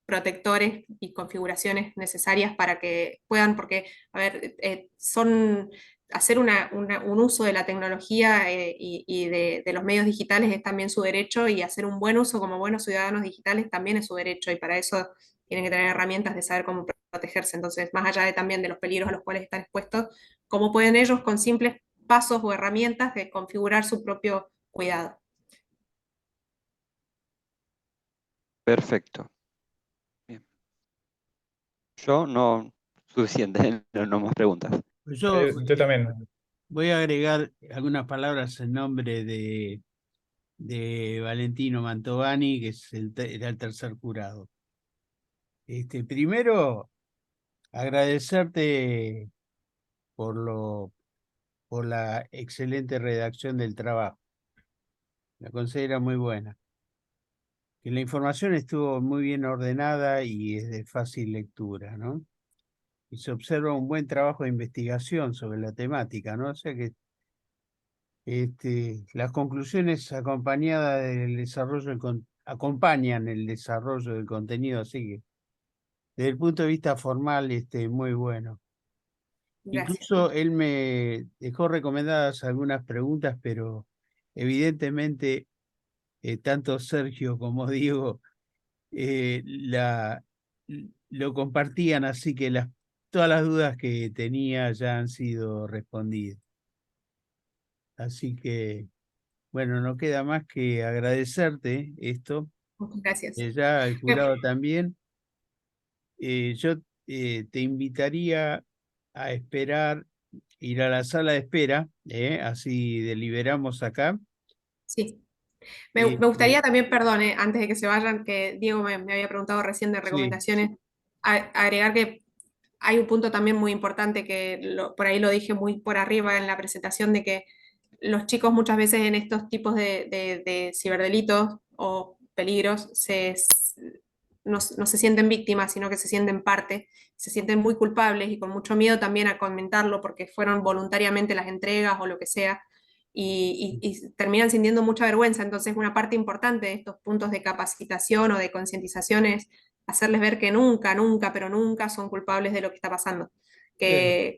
protectores y configuraciones necesarias para que puedan, porque, a ver, hacer un uso de la tecnología y de los medios digitales es también su derecho, y hacer un buen uso como buenos ciudadanos digitales también es su derecho, y para eso tienen que tener herramientas de saber cómo protegerse. Entonces, más allá de también de los peligros a los cuales están expuestos, cómo pueden ellos con simples pasos o herramientas de configurar su propio cuidado. Perfecto. Bien. Yo no, suficiente, no, no más preguntas. Pues yo Yo también. voy a agregar algunas palabras en nombre de Valentino Mantovani, que era el tercer jurado. Primero, agradecerte por por la excelente redacción del trabajo. La considero muy buena. Que la información estuvo muy bien ordenada y es de fácil lectura, ¿no? Y se observa un buen trabajo de investigación sobre la temática, ¿no? O sea que las conclusiones acompañadas del desarrollo acompañan el desarrollo del contenido, así que desde el punto de vista formal, muy bueno. Gracias. Incluso él me dejó recomendadas algunas preguntas, pero evidentemente tanto Sergio como Diego eh, la, lo compartían, así que todas las dudas que tenía ya han sido respondidas. Así que, bueno, no queda más que agradecerte esto. Muchas gracias. Ya el jurado también. Yo te invitaría a esperar, ir a la sala de espera, así deliberamos acá. Sí. Me Este, gustaría también, perdón, antes de que se vayan, que Diego me había preguntado recién de sí, recomendaciones, agregar que hay un punto también muy importante que por ahí lo dije muy por arriba en la presentación, de que los chicos muchas veces en estos tipos de ciberdelitos o peligros no se sienten víctimas, sino que se sienten parte, se sienten muy culpables y con mucho miedo también a comentarlo porque fueron voluntariamente las entregas o lo que sea. y terminan sintiendo mucha vergüenza. Entonces, una parte importante de estos puntos de capacitación o de concientización es hacerles ver que nunca, nunca, pero nunca son culpables de lo que está pasando, Sí,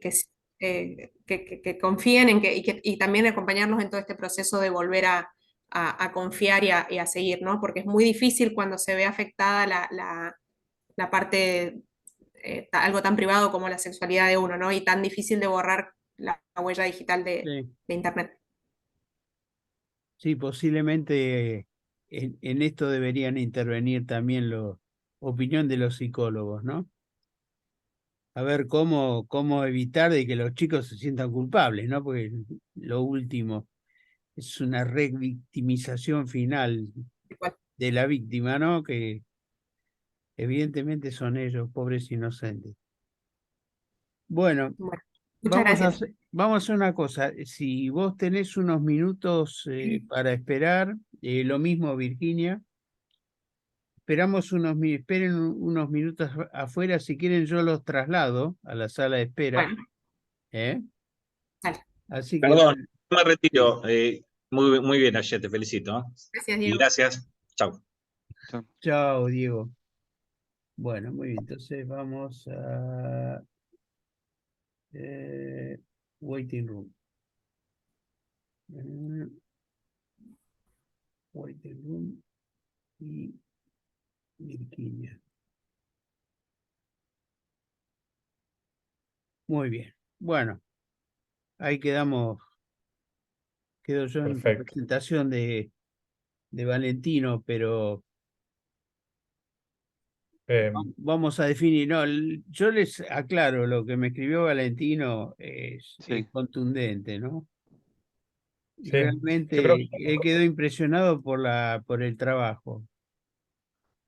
que confíen en y también acompañarlos en todo este proceso de volver a confiar y a seguir, ¿no? Porque es muy difícil cuando se ve afectada la parte, algo tan privado como la sexualidad de uno, ¿no? Y tan difícil de borrar la huella digital sí. de Internet. Sí, posiblemente en esto deberían intervenir también la opinión de los psicólogos, ¿no? A ver cómo evitar de que los chicos se sientan culpables, ¿no? Porque lo último es una revictimización final de la víctima, ¿no? Que evidentemente son ellos, pobres inocentes. Bueno, Bueno, muchas gracias. vamos a hacer una cosa. Si vos tenés unos minutos para esperar, lo mismo Virginia. Esperamos esperen unos minutos afuera. Si quieren, yo los traslado a la sala de espera. Bueno, ¿Eh? dale. Así que, Perdón, bueno, me sí. retiro. Muy bien, ayer te felicito. Gracias, Y Diego. gracias. Chao. Chao. Chao, Diego. Bueno, muy bien. Entonces vamos a waiting room. Eh, Waiting room y Virginia. Muy bien. Bueno, ahí quedamos. Quedo yo en Perfecto. representación de Valentino, pero Eh, vamos a definir. No, yo les aclaro, lo que me escribió Valentino es Sí. contundente, ¿no? sí, yo creo Realmente él quedó impresionado por el trabajo.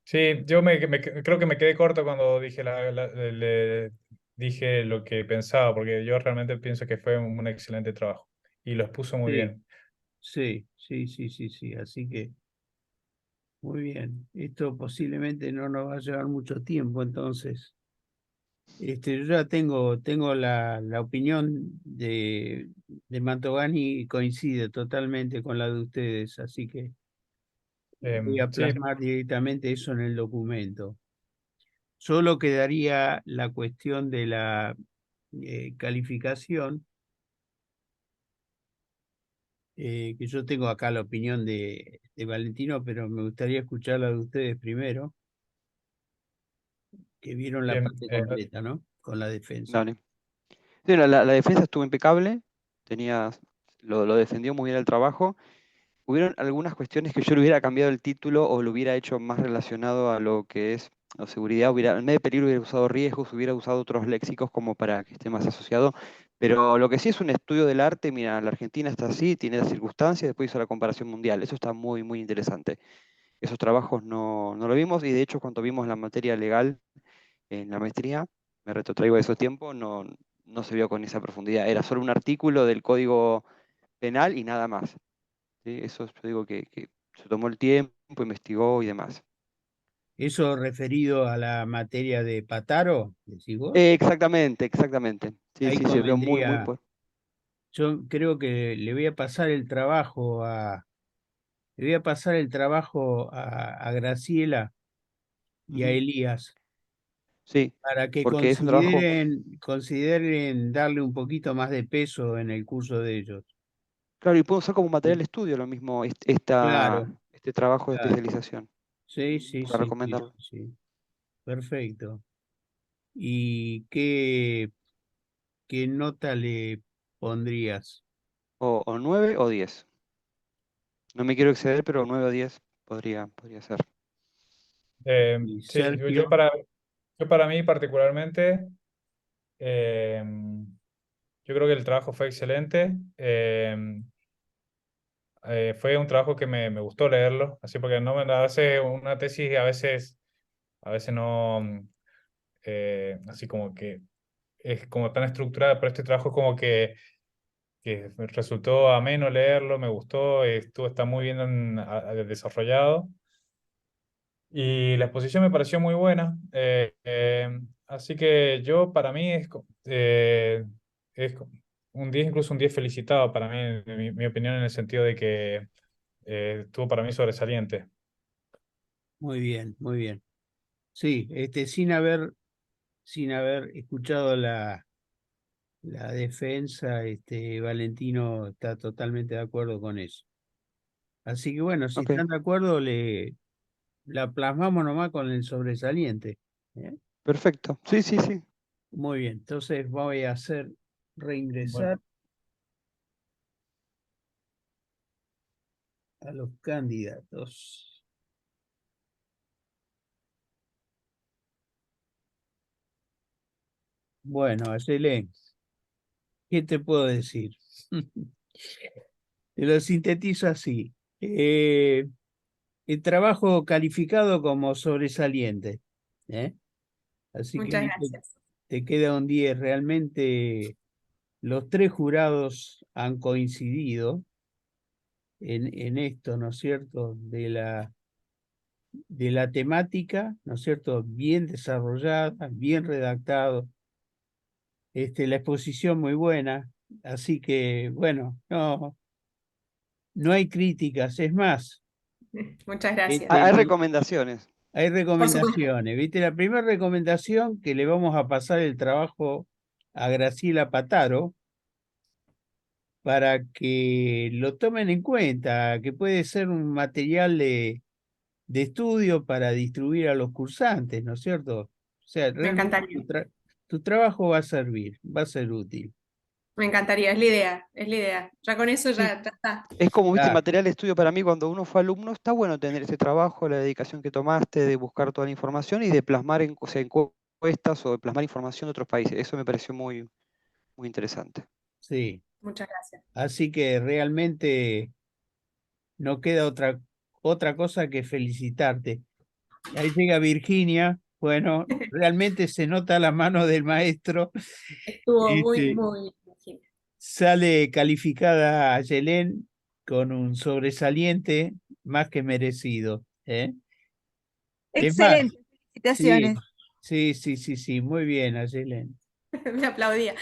sí, yo creo que me quedé corto cuando dije, dije lo que pensaba, porque yo realmente pienso que fue un excelente trabajo y lo expuso muy Sí, bien. sí. Así que, muy bien. Esto posiblemente no nos va a llevar mucho tiempo, entonces. Yo ya tengo la opinión de Mantovani y coincide totalmente con la de ustedes, así que voy a Sí, plasmar directamente eso en el documento. Solo quedaría la cuestión de la calificación, que yo tengo acá la opinión de Valentino, pero me gustaría escuchar la de ustedes primero, que vieron la bien, parte completa, ¿no? Con la defensa. Dale. Sí, la defensa estuvo impecable, lo defendió muy bien el trabajo. Hubieron algunas cuestiones que yo le hubiera cambiado el título o lo hubiera hecho más relacionado a lo que es la seguridad. En vez de peligro hubiera usado riesgos, hubiera usado otros léxicos como para que esté más asociado. Pero lo que sí es un estudio del arte, mira, la Argentina está así, tiene las circunstancias, después hizo la comparación mundial. Eso está muy, muy interesante. Esos trabajos no lo vimos y de hecho cuando vimos la materia legal en la maestría, me retrotraigo a esos tiempos, no se vio con esa profundidad. Era solo un artículo del Código Penal y nada más. ¿Sí? Eso yo digo que se tomó el tiempo, investigó y demás. Eso referido a la materia de Pataro, decís vos, Exactamente. Sí, ahí sí, se vio muy, muy... convendría. Yo creo que le voy a pasar el trabajo a Graciela y a Ujú. Elías Sí, para que porque es un trabajo, consideren darle un poquito más de peso en el curso de ellos. claro, y puedo usar como material Sí. de estudio lo mismo, Claro, este trabajo de claro. especialización, para Sí. recomendarlo. Sí. Perfecto. ¿Y qué nota le pondrías? O 9 o 10. No me quiero exceder, pero 9 o 10 podría ser. Y sí, Sergio, yo para mí particularmente, eh, yo creo que el trabajo fue excelente. Fue un trabajo que me gustó leerlo, así porque no me hace una tesis a veces no, así como que es como tan estructurada, pero este trabajo es como que me resultó ameno leerlo, me gustó, está muy bien desarrollado y la exposición me pareció muy buena. Así que yo para mí es, es un 10, incluso un 10 felicitado para mí, en mi opinión, en el sentido de que estuvo para mí sobresaliente. Muy bien, muy bien. Sí, sin haber escuchado la defensa, Valentino está totalmente de acuerdo con eso. Así que bueno, si Ok, están de acuerdo, la plasmamos nomás con el sobresaliente. ¿Eh? perfecto. Sí, sí, sí. Muy bien, entonces voy a hacer Bueno, reingresar a los candidatos. Bueno, Ayelén, ¿qué te puedo decir? Te lo sintetizo así. El trabajo calificado como sobresaliente. ¿Eh? Así que Muchas ahí gracias. te queda un 10. Realmente los tres jurados han coincidido en esto, ¿no es cierto? De la temática, ¿no es cierto? Bien desarrollada, bien redactado. La exposición muy buena. Así que, bueno, no hay críticas. Es más, Muchas gracias. Hay le- recomendaciones. hay Por supuesto. recomendaciones. ¿Viste? La primera recomendación que le vamos a pasar el trabajo a Graciela Pataro para que lo tomen en cuenta, que puede ser un material de estudio para distribuir a los cursantes, ¿no es cierto? O sea, Me realmente encantaría. tu trabajo va a servir, va a ser útil. Me encantaría, es la idea, es la idea. Ya con eso Sí, ya está. Es como, viste, claro, material de estudio para mí cuando uno fue alumno, está bueno tener ese trabajo, la dedicación que tomaste de buscar toda la información y de plasmar o sea, encuestas o de plasmar información de otros países. Eso me pareció muy, muy interesante. sí. Muchas gracias. Así que realmente no queda otra cosa que felicitarte. Ahí llega Virginia. Bueno, realmente se nota la mano del maestro. Estuvo muy, Este, muy bien. Sale calificada a Yelén con un sobresaliente más que merecido. ¿Eh? Es más, Excelente, sí, felicitaciones. sí, muy bien, Ayelen. Me aplaudía.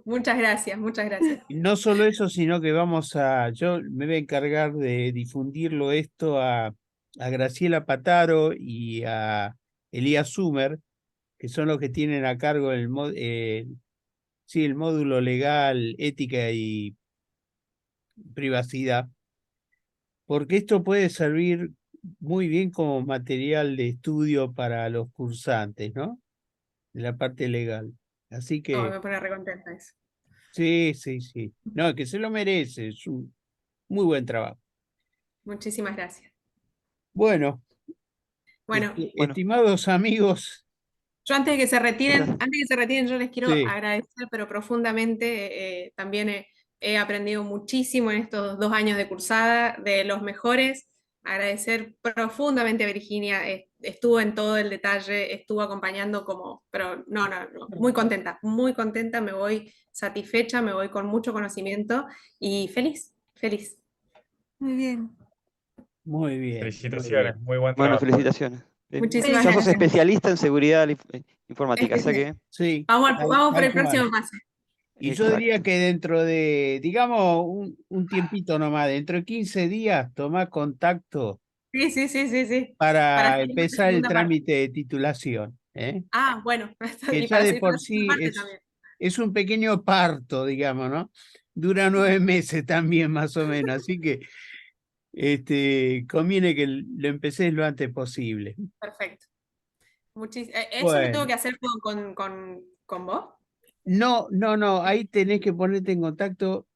Muchas gracias, muchas gracias. Y no solo eso, sino que yo me voy a encargar de difundirlo esto a Graciela Pataro y a Elías Sumer, que son los que tienen a cargo sí, el módulo legal, ética y privacidad, porque esto puede servir muy bien como material de estudio para los cursantes, ¿no? De la parte legal. Así No, que me pone recontenta eso. sí. No, que se lo merece, es un muy buen trabajo. Muchísimas gracias. Bueno, Bueno, Bueno, estimados amigos, yo quizás, antes de que se retiren, yo les quiero sí, agradecer, pero profundamente, también he aprendido muchísimo en estos 2 años de cursada, de los mejores. Agradecer profundamente a Virginia, estuvo en todo el detalle, estuvo acompañando como, pero no, muy contenta, me voy satisfecha, me voy con mucho conocimiento y feliz, feliz. Muy bien. muy bien, muy felicitaciones, bien. muy buen bueno, trabajo. felicitaciones. Muchísimas Ya sos gracias. Felicitaciones. especialista en seguridad informática, o sea Este, que, Sí, vamos por tal el cual. próximo paso. Y yo diría exacto. que dentro de, digamos, un tiempito nomás, dentro de 15 días, toma contacto Sí. Para para hacer la empezar el segunda parte. trámite de titulación, ¿eh? Ah, bueno, Que y ya para de seguir con por la segunda sí parte también. es un pequeño parto, digamos, ¿no? Dura 9 meses también, más o menos, así que conviene que lo empecés lo antes posible. Perfecto. ¿Eso lo tengo Bueno, que hacer con vos? no, ahí tenés que ponerte en contacto.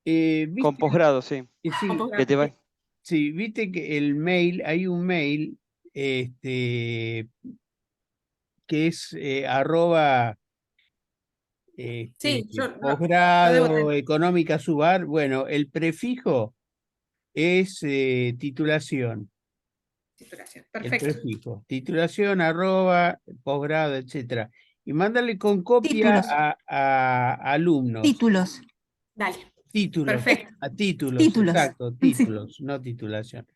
Con ¿Viste? posgrado, sí. Con Sí, Que posgrado, te va. sí. sí, viste que el mail, hay un mail, que es arroba Sí, yo lo debo posgrado tener. económica subar. Bueno, el prefijo es titulación. Titulación. El Perfecto. prefijo. Titulación, arroba, posgrado, etcétera. Y mándale con copia Títulos, a alumnos. títulos, Dale. Títulos, Perfecto. a títulos, títulos. exacto, Sí, títulos, no titulación.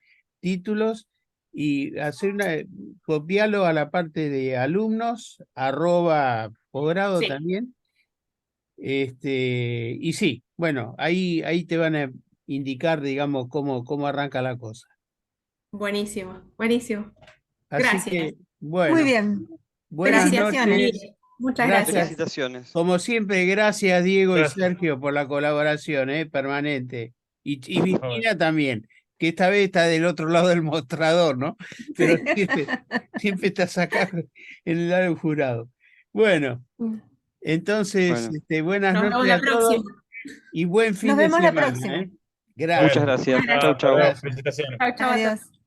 Títulos y copiarlo a la parte de alumnos, arroba posgrado Sí. también, Y sí, bueno, ahí te van a indicar, digamos, cómo arranca la cosa. Buenísimo, buenísimo. Así Gracias. que, Muy bueno, bien. buenas Felicitaciones. noches. Muchas Gracias. gracias. Felicitaciones. Como siempre, gracias Diego y Gracias. Sergio por la colaboración, permanente. Y Por favor. Virginia también, que esta vez está del otro lado del mostrador, ¿no? Pero siempre estás acá en el lado del jurado. Bueno, entonces, Bueno, buenas Nos vemos noches la a todos próxima. y buen fin Nos de vemos la semana, próxima. muchas Gracias. gracias. Bueno, Chau, Hasta chau. luego. Gracias. Felicitaciones. Chau, chau a todos. Adiós.